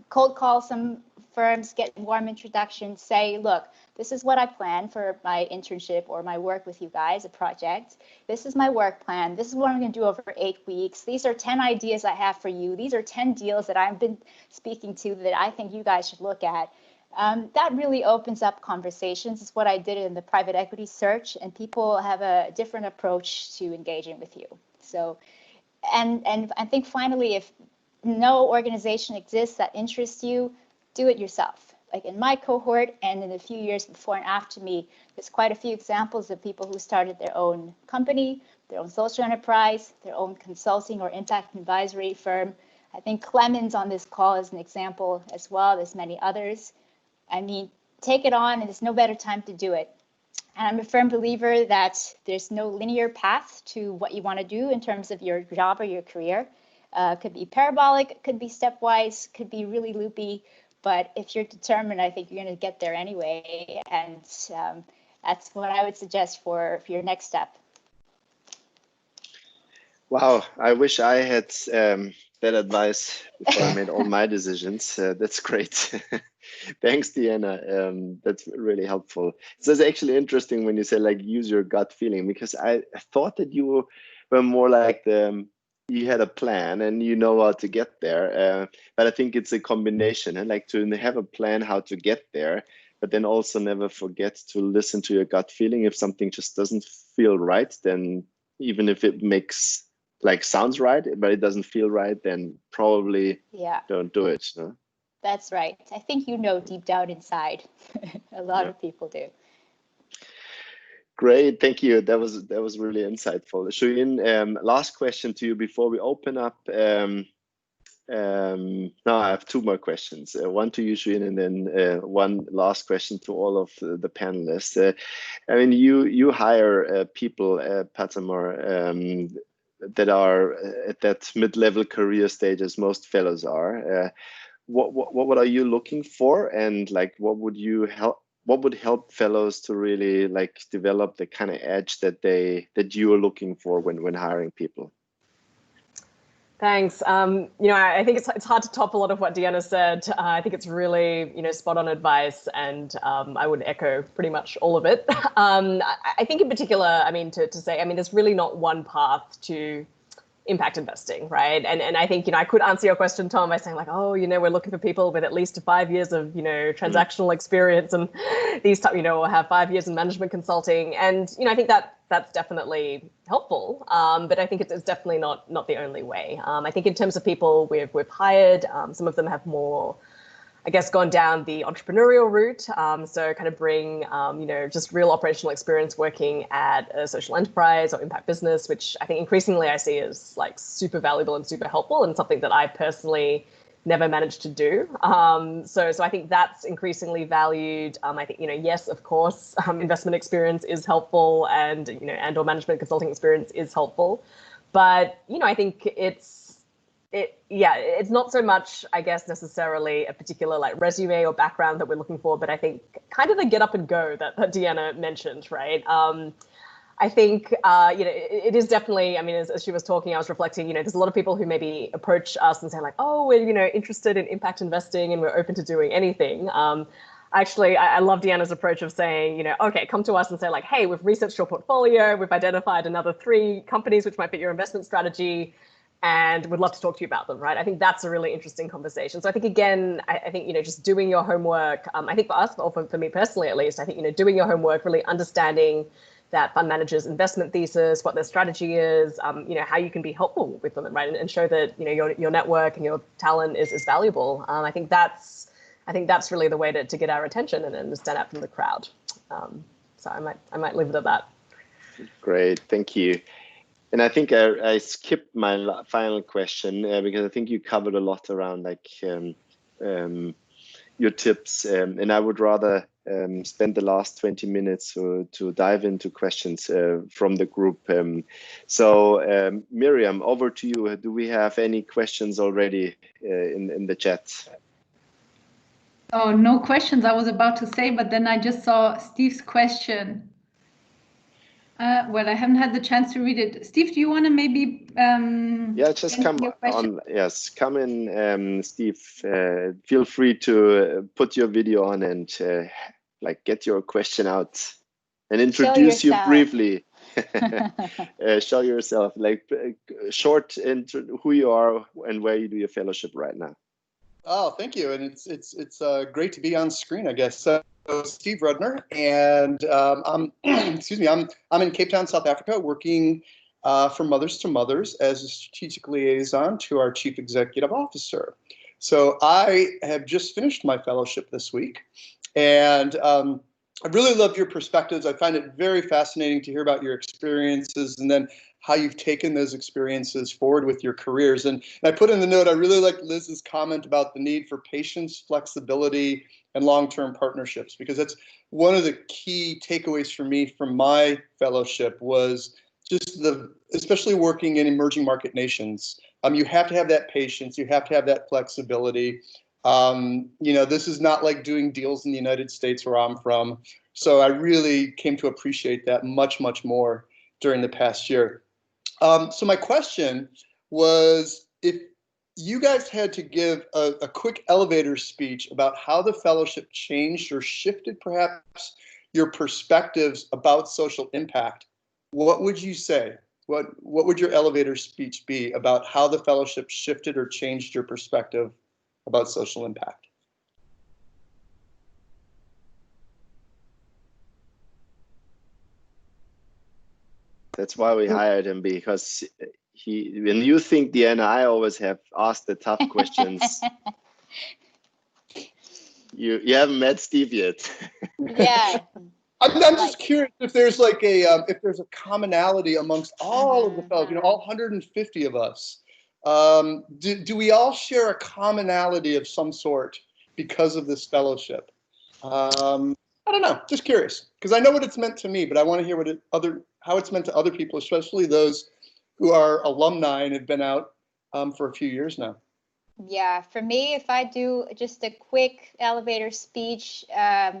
cold call some firms, get warm introductions, say, look, this is what I plan for my internship or my work with you guys, a project. This is my work plan. This is what I'm going to do over 8 weeks. These are 10 ideas I have for you. These are 10 deals that I've been speaking to that I think you guys should look at. That really opens up conversations. It's what I did in the private equity search, and people have a different approach to engaging with you. So, and I think finally, if no organization exists that interests you, do it yourself. Like in my cohort and in the few years before and after me, there's quite a few examples of people who started their own company, their own social enterprise, their own consulting or impact advisory firm. I think Clemens on this call is an example as well. There's many others. I mean, take it on, and there's no better time to do it And I'm a firm believer that there's no linear path to what you want to do in terms of your job or your career. Could be parabolic, could be stepwise, could be really loopy. But if you're determined, I think you're going to get there anyway. And that's what I would suggest for your next step. Wow, I wish I had that advice before I made all my decisions. That's great. Thanks, Deanna. That's really helpful. So it's actually interesting when you say like use your gut feeling, because I thought that you were more like you had a plan and you know how to get there. But I think it's a combination, and like to have a plan how to get there, but then also never forget to listen to your gut feeling. If something just doesn't feel right, then even if it makes sounds right, but it doesn't feel right, then probably don't do it. No? That's right. I think you know deep down inside. A lot of people do. Great, thank you. That was really insightful. Shuyin, last question to you before we open up. Now I have two more questions. One to you, Shuyin, and then one last question to all of the panelists. I mean, you hire people at Patamar that are at that mid-level career stage as most fellows are. What are you looking for, and like what would help fellows to really like develop the kind of edge that you are looking for when hiring people? Thanks. You know, I think it's hard to top a lot of what Deanna said. I think it's really, spot on advice, and I would echo pretty much all of it. I think in particular, I mean, to say, I mean, there's really not one path to impact investing, right? And I think, I could answer your question, Tom, by saying like, oh, we're looking for people with at least 5 years of, transactional experience, and these type, or have 5 years in management consulting. And, I think that's definitely helpful. But I think it's definitely not the only way. I think in terms of people we've hired, some of them have more, I guess, gone down the entrepreneurial route. So kind of bring, just real operational experience working at a social enterprise or impact business, which I think increasingly I see as like super valuable and super helpful, and something that I personally never managed to do. So I think that's increasingly valued. I think, yes, of course, investment experience is helpful, and, and or management consulting experience is helpful. But, I think it's not so much, I guess, necessarily a particular like resume or background that we're looking for, but I think kind of the get up and go that Deanna mentioned, right? I think, it is definitely, I mean, as she was talking, I was reflecting, there's a lot of people who maybe approach us and say like, oh, we're, interested in impact investing and we're open to doing anything. Actually, I love Deanna's approach of saying, okay, come to us and say like, hey, we've researched your portfolio, we've identified another 3 companies which might fit your investment strategy, and would love to talk to you about them, right? I think that's a really interesting conversation. So I think, again, I think, just doing your homework, I think for us, or for me personally at least, I think, doing your homework, really understanding that fund managers' investment thesis, what their strategy is, how you can be helpful with them, right? And show that, your network and your talent is valuable. I think that's really the way to get our attention and stand out from the crowd. So I might leave it at that. Great, thank you. And I think I skipped my final question because I think you covered a lot around like your tips, and I would rather spend the last 20 minutes to dive into questions from the group. So Miriam, over to you. Do we have any questions already in the chat? Oh, no questions, I was about to say, but then I just saw Steve's question. Well, I haven't had the chance to read it. Steve, do you want to maybe yeah, just come on. Yes, come in, Steve. Feel free to put your video on and like get your question out and introduce you briefly. Show yourself, like short into who you are and where you do your fellowship right now. Oh, thank you, and it's great to be on screen, I guess. So Steve Rudner, and I'm excuse me, I'm in Cape Town, South Africa, working for Mothers to Mothers as a strategic liaison to our Chief Executive Officer. So I have just finished my fellowship this week, and I really love your perspectives. I find it very fascinating to hear about your experiences and then how you've taken those experiences forward with your careers. And I put in the note, I really like Liz's comment about the need for patience, flexibility, and long-term partnerships, because that's one of the key takeaways for me from my fellowship was just especially working in emerging market nations. You have to have that patience, you have to have that flexibility. This is not like doing deals in the United States where I'm from. So I really came to appreciate that much, much more during the past year. So my question was, if you guys had to give a quick elevator speech about how the fellowship changed or shifted perhaps your perspectives about social impact, what would you say? What would your elevator speech be about how the fellowship shifted or changed your perspective about social impact? That's why we hired him, because when you think, Deanna, I always have asked the tough questions. You haven't met Steve yet. Yeah. I'm just curious if there's like if there's a commonality amongst all of the fellows, all 150 of us. Do we all share a commonality of some sort because of this fellowship? I don't know, just curious, because I know what it's meant to me, but I want to hear how it's meant to other people, especially those who are alumni and have been out for a few years now. Yeah, for me, if I do just a quick elevator speech, I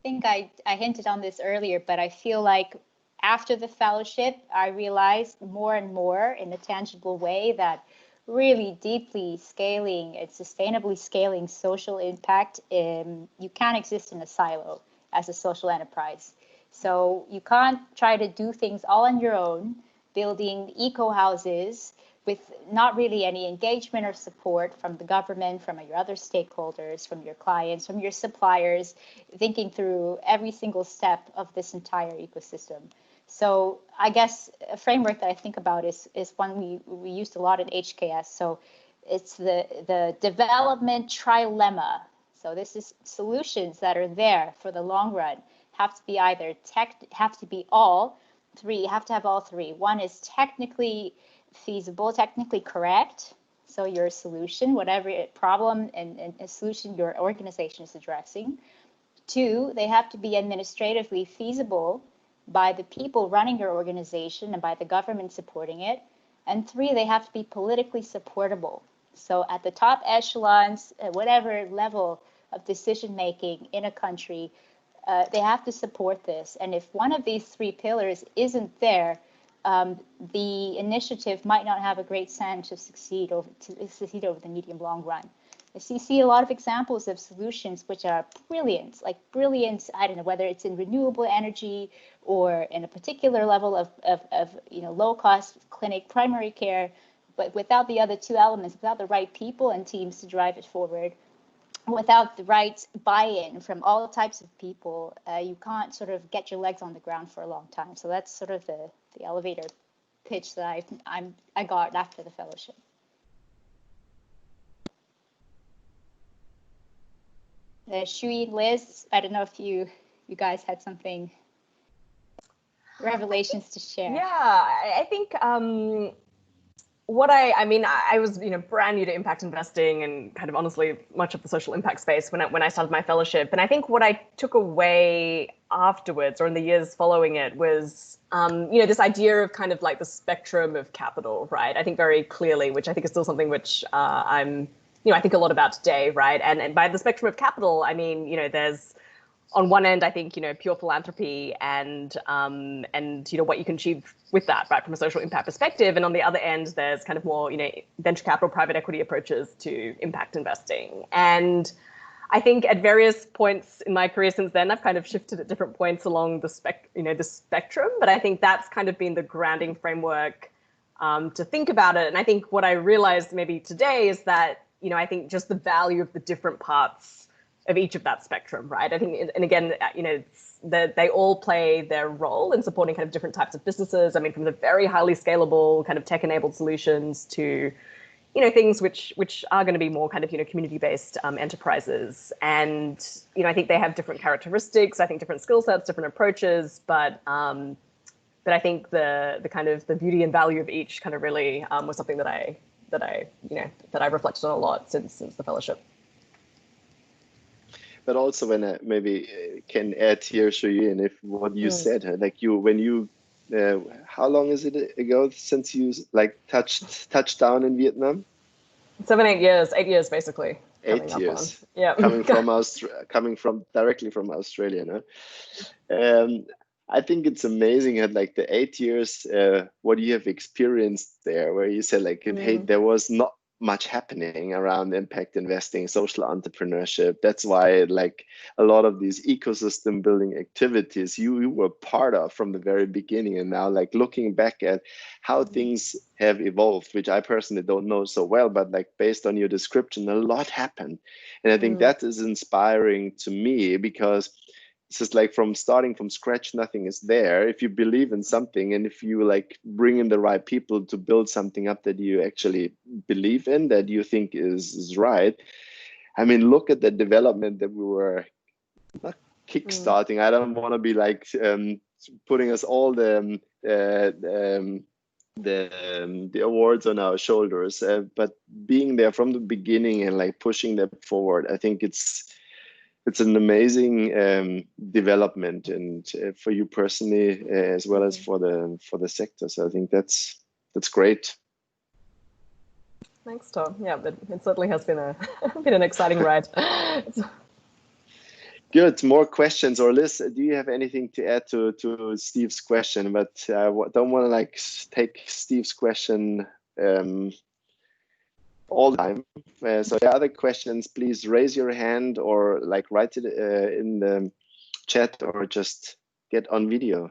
think I hinted on this earlier, but I feel like after the fellowship, I realized more and more in a tangible way that really deeply scaling and sustainably scaling social impact, you can't exist in a silo as a social enterprise. So you can't try to do things all on your own, building eco houses with not really any engagement or support from the government, from your other stakeholders, from your clients, from your suppliers, thinking through every single step of this entire ecosystem. So I guess a framework that I think about is one we used a lot in HKS. So it's the development trilemma. So this is solutions that are there for the long run, have to be either have to be all three, you have to have all three. One is technically feasible, technically correct. So your solution, whatever problem and solution your organization is addressing. Two, they have to be administratively feasible by the people running your organization and by the government supporting it. And three, they have to be politically supportable. So at the top echelons, whatever level of decision making in a country, they have to support this. And if one of these three pillars isn't there, the initiative might not have a great chance to succeed over the medium long run. So you see a lot of examples of solutions which are brilliant, I don't know, whether it's in renewable energy or in a particular level of low cost clinic primary care, but without the other two elements, without the right people and teams to drive it forward, without the right buy-in from all types of people, you can't sort of get your legs on the ground for a long time. So that's sort of the elevator pitch that I got after the fellowship. Shuyin, Liz, I don't know if you guys had something, revelations to share. Yeah, I think I was brand new to impact investing and kind of honestly much of the social impact space when I started my fellowship. And I think what I took away afterwards or in the years following it was this idea of kind of like the spectrum of capital, right? I think very clearly, which I think is still something which I think a lot about today, right? And by the spectrum of capital, I mean, there's on one end, I think, pure philanthropy and what you can achieve with that, right, from a social impact perspective. And on the other end, there's kind of more, venture capital, private equity approaches to impact investing. And I think at various points in my career since then, I've kind of shifted at different points along the spectrum. But I think that's kind of been the grounding framework to think about it. And I think what I realized maybe today is that, I think just the value of the different parts of each of that spectrum, right? I think, and again, that they all play their role in supporting kind of different types of businesses. I mean, from the very highly scalable kind of tech-enabled solutions to, things which are going to be more kind of, community-based enterprises. And, I think they have different characteristics, I think different skill sets, different approaches, but, I think the kind of the beauty and value of each kind of really was something that I reflected on a lot since the fellowship. But also, when I maybe can add here, Shuyin, if what you said, like when you, how long is it ago since you like touched down in Vietnam? 8 years basically. 8 years. Yeah. coming from directly from Australia, no? I think it's amazing at like the 8 years, what you have experienced there, where you said like, hey, there was not much happening around impact investing, social entrepreneurship. That's why like a lot of these ecosystem building activities you were part of from the very beginning, and now like looking back at how things have evolved, which I personally don't know so well, but like based on your description, a lot happened. And I think that is inspiring to me, because it's just like from starting from scratch, nothing is there. If you believe in something, and if you like bring in the right people to build something up that you actually believe in, that you think is right. I mean, look at the development that we were not kickstarting. I don't want to be like putting us all the awards on our shoulders, but being there from the beginning and like pushing them forward. I think it's an amazing development, and for you personally as well as for the sector. So I think that's great. Thanks, Tom. Yeah, but it certainly has been an exciting ride. Good. More questions, or Liz, do you have anything to add to Steve's question? But don't want to like take Steve's question all the time. So if there are other questions, please raise your hand or like write it in the chat, or just get on video.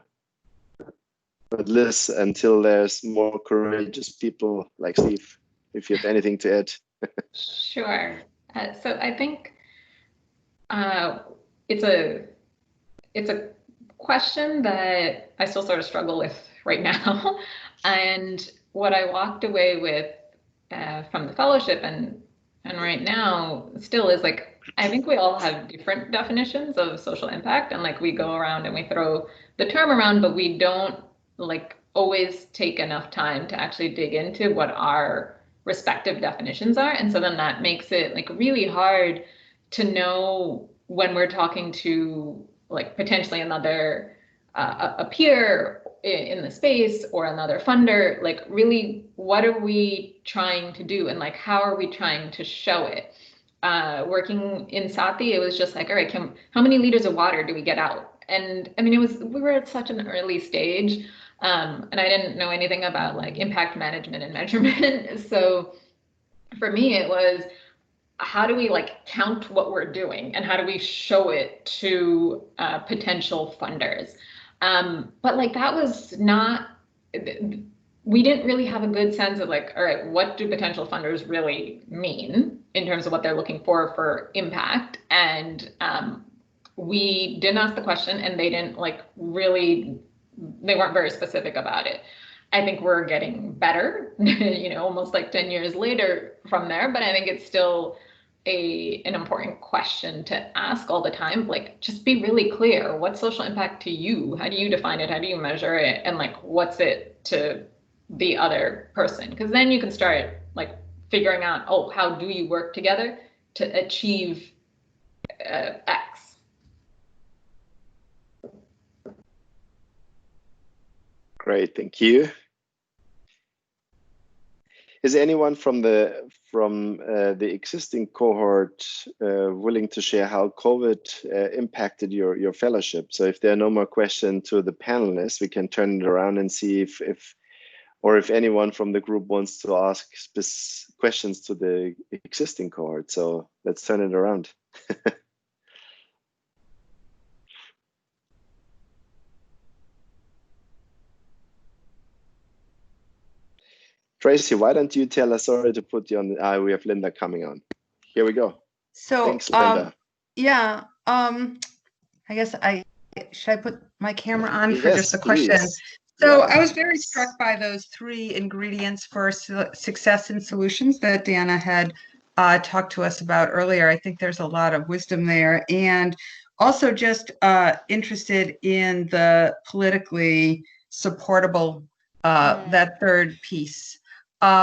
But Liz, until there's more courageous people like Steve, if you have anything to add. Sure. So I think it's a question that I still sort of struggle with right now. And what I walked away with from the fellowship and right now still is like, I think we all have different definitions of social impact, and like we go around and we throw the term around, but we don't like always take enough time to actually dig into what our respective definitions are. And so then that makes it like really hard to know when we're talking to like potentially another a peer in the space or another funder, like really what are we trying to do, and like how are we trying to show it? Working in Sati, it was just like, all right, how many liters of water do we get out? And I mean, we were at such an early stage, and I didn't know anything about like impact management and measurement. So for me, it was, how do we like count what we're doing, and how do we show it to potential funders? But like that was not, we didn't really have a good sense of like, all right, what do potential funders really mean in terms of what they're looking for impact? And we didn't ask the question, and they didn't like really, they weren't very specific about it. I think we're getting better, you know, almost like 10 years later from there, but I think it's still an important question to ask all the time. Like, just be really clear. What's social impact to you? How do you define it? How do you measure it? And like, what's it to the other person? Because then you can start like figuring out, oh, how do you work together to achieve X? Great, thank you. Is anyone from the existing cohort willing to share how COVID impacted your fellowship? So if there are no more questions to the panelists, we can turn it around and see if anyone from the group wants to ask questions to the existing cohort. So let's turn it around. Tracy, why don't you tell us? Sorry to put you on. We have Linda coming on. Here we go. So, thanks, Linda. Yeah, I guess should I put my camera on for yes, just the question? Please. So I was very struck by those 3 ingredients for success in solutions that Deanna had talked to us about earlier. I think there's a lot of wisdom there, and also just interested in the politically supportable, that third piece.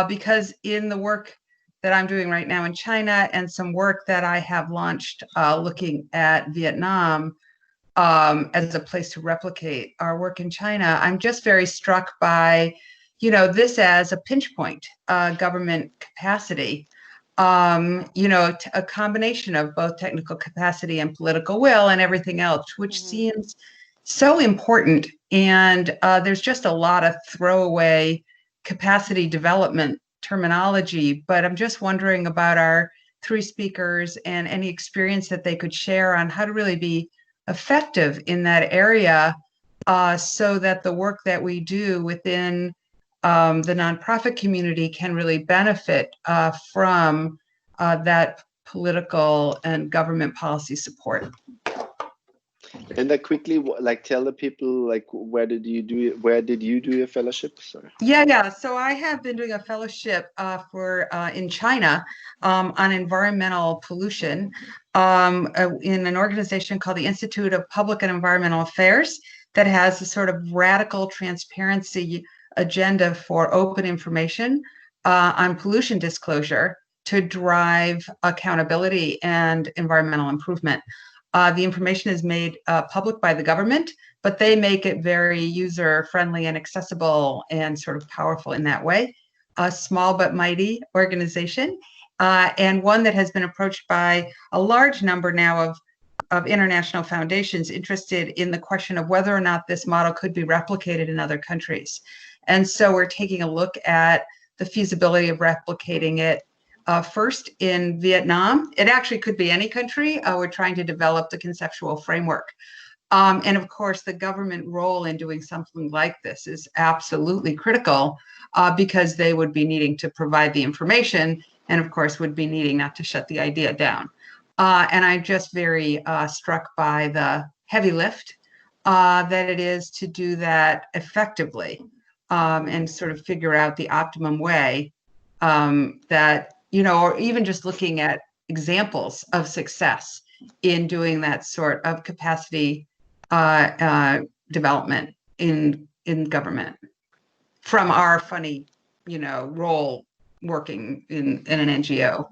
Because in the work that I'm doing right now in China and some work that I have launched looking at Vietnam as a place to replicate our work in China, I'm just very struck by, this as a pinch point, government capacity. A combination of both technical capacity and political will and everything else, which seems so important. And there's just a lot of throwaway capacity development terminology, but I'm just wondering about our three speakers and any experience that they could share on how to really be effective in that area, so that the work that we do within the nonprofit community can really benefit from that political and government policy support. And quickly, tell the people, where did you do your fellowship? Sorry. Yeah. So I have been doing a fellowship in China on environmental pollution in an organization called the Institute of Public and Environmental Affairs that has a sort of radical transparency agenda for open information on pollution disclosure to drive accountability and environmental improvement. The information is made public by the government, but they make it very user-friendly and accessible and sort of powerful in that way. A small but mighty organization, and one that has been approached by a large number now of international foundations interested in the question of whether or not this model could be replicated in other countries. And so we're taking a look at the feasibility of replicating it first in Vietnam. It actually could be any country. We're trying to develop the conceptual framework. And of course, the government role in doing something like this is absolutely critical because they would be needing to provide the information and of course would be needing not to shut the idea down. And I'm just very struck by the heavy lift that it is to do that effectively and sort of figure out the optimum way that, or even just looking at examples of success in doing that sort of capacity development in government from our funny, role working in an NGO.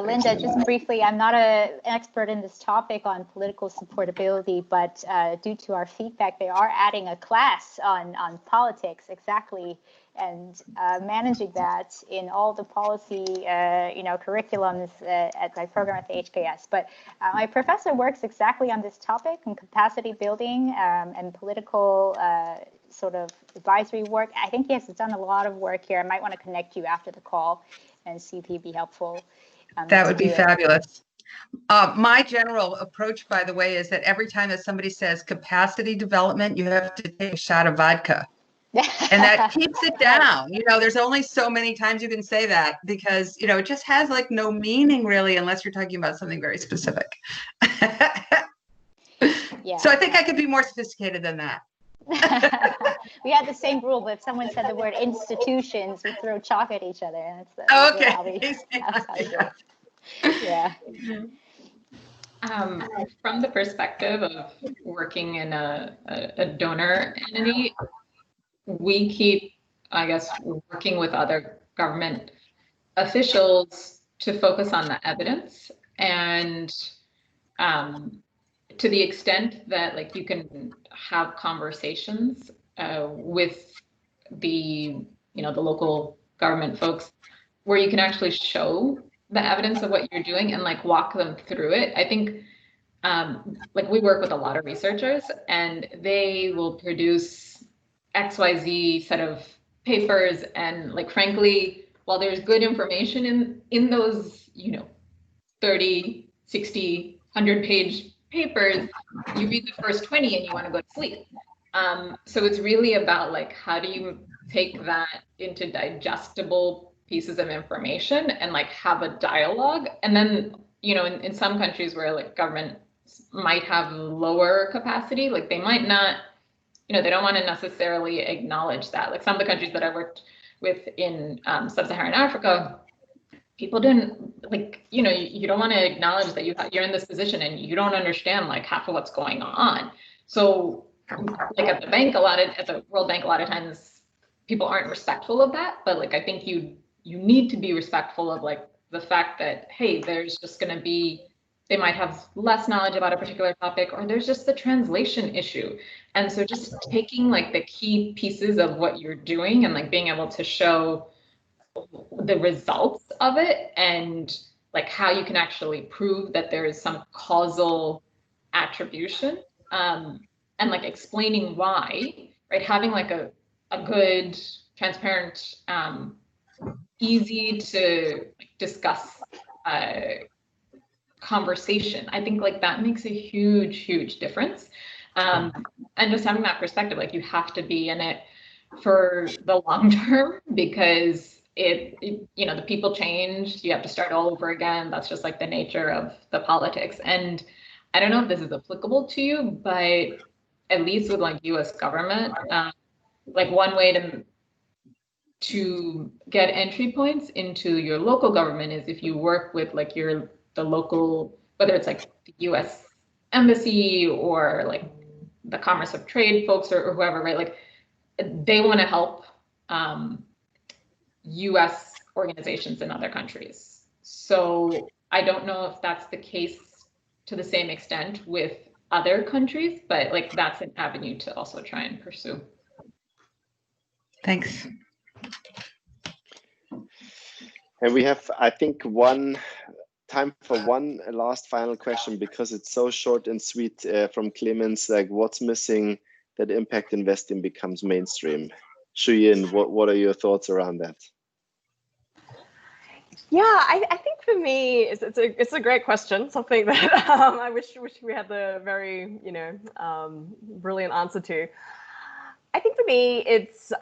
Linda, just briefly, I'm not an expert in this topic on political supportability, but due to our feedback, they are adding a class on politics exactly, and managing that in all the policy, curriculums at my program at the HKS. But my professor works exactly on this topic and capacity building and political sort of advisory work. I think he has done a lot of work here. I might want to connect you after the call and see if he'd be helpful. That would be fabulous. My general approach, by the way, is that every time that somebody says capacity development, you have to take a shot of vodka. And that keeps it down. There's only so many times you can say that because, it just has no meaning really, unless you're talking about something very specific. Yeah. So I think I could be more sophisticated than that. We had the same rule, but if someone said the word institutions, we throw chalk at each other. Okay. Yeah. From the perspective of working in a donor entity, we keep, working with other government officials to focus on the evidence, and to the extent that you can have conversations with the the local government folks where you can actually show the evidence of what you're doing and walk them through it. I think we work with a lot of researchers and they will produce XYZ set of papers, and frankly, while there's good information in those 30, 60, 100-page papers, you read the first 20 and you want to go to sleep. So it's really about how do you take that into digestible pieces of information and have a dialogue. And then, in some countries where government might have lower capacity, they might not, they don't want to necessarily acknowledge that. Some of the countries that I worked with in sub-Saharan Africa, people didn't you don't want to acknowledge that you're in this position and you don't understand half of what's going on. So like at the bank, at the World Bank, a lot of times people aren't respectful of that. But like, I think you need to be respectful of like the fact that, hey, there's just going to be, they might have less knowledge about a particular topic, or there's just the translation issue. And so just taking like the key pieces of what you're doing and like being able to show the results of it and like how you can actually prove that there is some causal attribution, and like explaining why, right? Having like a good, transparent, easy to discuss conversation. I think like that makes a huge difference. And just having that perspective, like you have to be in it for the long term, because it you know, the people change, you have to start all over again. That's just like the nature of the politics. And I don't know if this is applicable to you, but at least with like US government, like one way to get entry points into your local government is if you work with like the local, whether it's like the US embassy or like the Commerce of Trade folks or whoever, right? Like they want to help US organizations in other countries. So I don't know if that's the case to the same extent with other countries, but like that's an avenue to also try and pursue. Thanks. And we have, I think, time for one last final question, because it's so short and sweet, from Clemens, like what's missing that impact investing becomes mainstream? Shuyin, what are your thoughts around that? Yeah, I think for me, it's a great question. Something that I wish we had the very brilliant answer to. I think for me, it's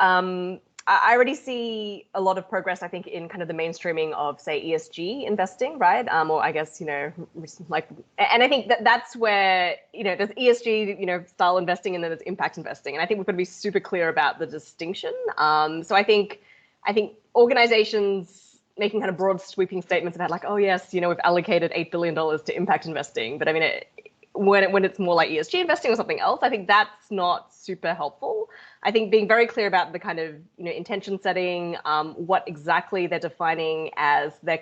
I already see a lot of progress, I think, in kind of the mainstreaming of, say, ESG investing, right? Or I guess, like, and I think that's where, there's ESG, style investing, and then there's impact investing. And I think we've got to be super clear about the distinction. So I think organizations making kind of broad sweeping statements about like, oh yes, we've allocated $8 billion to impact investing. But I mean, when it's more like ESG investing or something else, I think that's not super helpful. I think being very clear about the kind of intention setting, what exactly they're defining as their,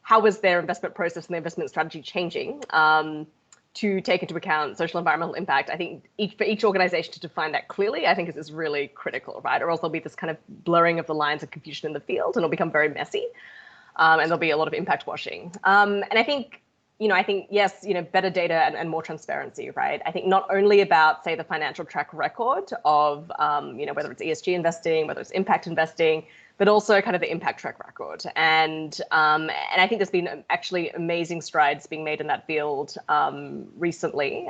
how is their investment process and their investment strategy changing to take into account social environmental impact. I think for each organization to define that clearly, I think is really critical, right? Or else there'll be this kind of blurring of the lines of confusion in the field, and it'll become very messy, and there'll be a lot of impact washing. And I think yes, better data and more transparency, right? I think not only about, say, the financial track record of, whether it's ESG investing, whether it's impact investing, but also kind of the impact track record. And I think there's been actually amazing strides being made in that field recently.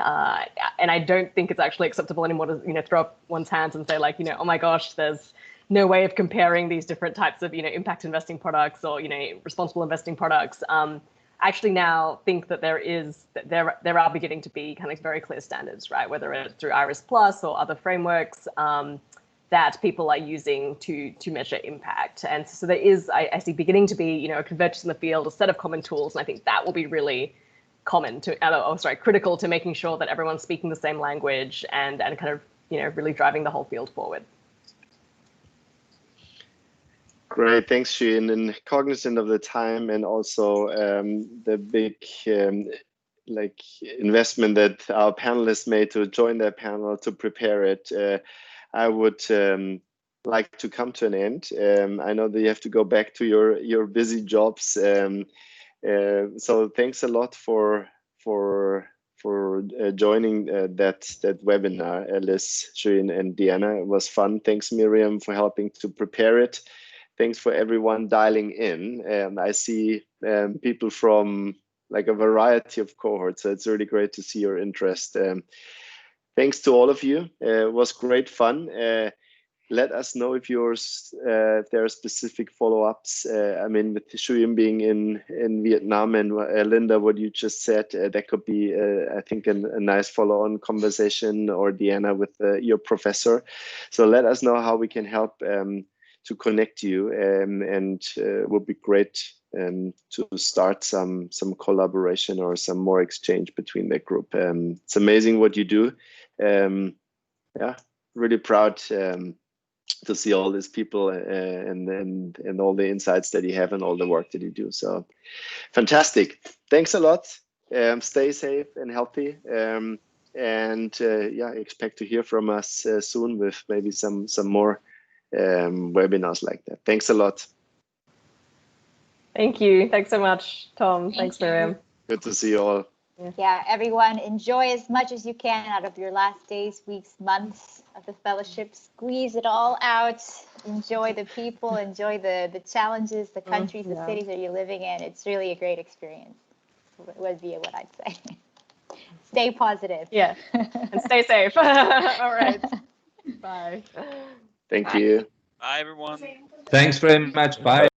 And I don't think it's actually acceptable anymore to, throw up one's hands and say like, oh my gosh, there's no way of comparing these different types of, impact investing products or, responsible investing products. Actually now think that there are beginning to be kind of very clear standards, right? Whether it's through IRIS Plus or other frameworks that people are using to measure impact. And so there is, I see beginning to be, a convergence in the field, a set of common tools. And I think that will be really critical to making sure that everyone's speaking the same language and kind of, really driving the whole field forward. Great, thanks, Shuyin. And cognizant of the time and also the big investment that our panelists made to join their panel to prepare it, I would like to come to an end. I know that you have to go back to your busy jobs. So thanks a lot for joining that webinar, Liz, Shuyin, and Deanna. It was fun. Thanks, Miriam, for helping to prepare it. Thanks for everyone dialing in. I see people from like a variety of cohorts, so it's really great to see your interest. Thanks to all of you. It was great fun. Let us know if there are specific follow-ups. I mean, with Shuyin being in Vietnam and Linda, what you just said, that could be, I think, a nice follow-on conversation, or Deanna with your professor. So let us know how we can help to connect you, and it would be great to start some collaboration or some more exchange between the group. It's amazing what you do. yeah, really proud to see all these people and all the insights that you have and all the work that you do. So fantastic. Thanks a lot. Stay safe and healthy. And yeah, expect to hear from us soon with maybe some more webinars like that. Thanks a lot. Thank you. Thanks so much, Tom. Thanks, Miriam. Good to see you all. Yeah, everyone, enjoy as much as you can out of your last days, weeks, months of the fellowship. Squeeze it all out. Enjoy the people, enjoy the challenges, the countries, the cities that you're living in. It's really a great experience, would be what I'd say. Stay positive. Yeah, and stay safe. All right. Bye. Thank you. Bye, everyone. Thanks very much. Bye.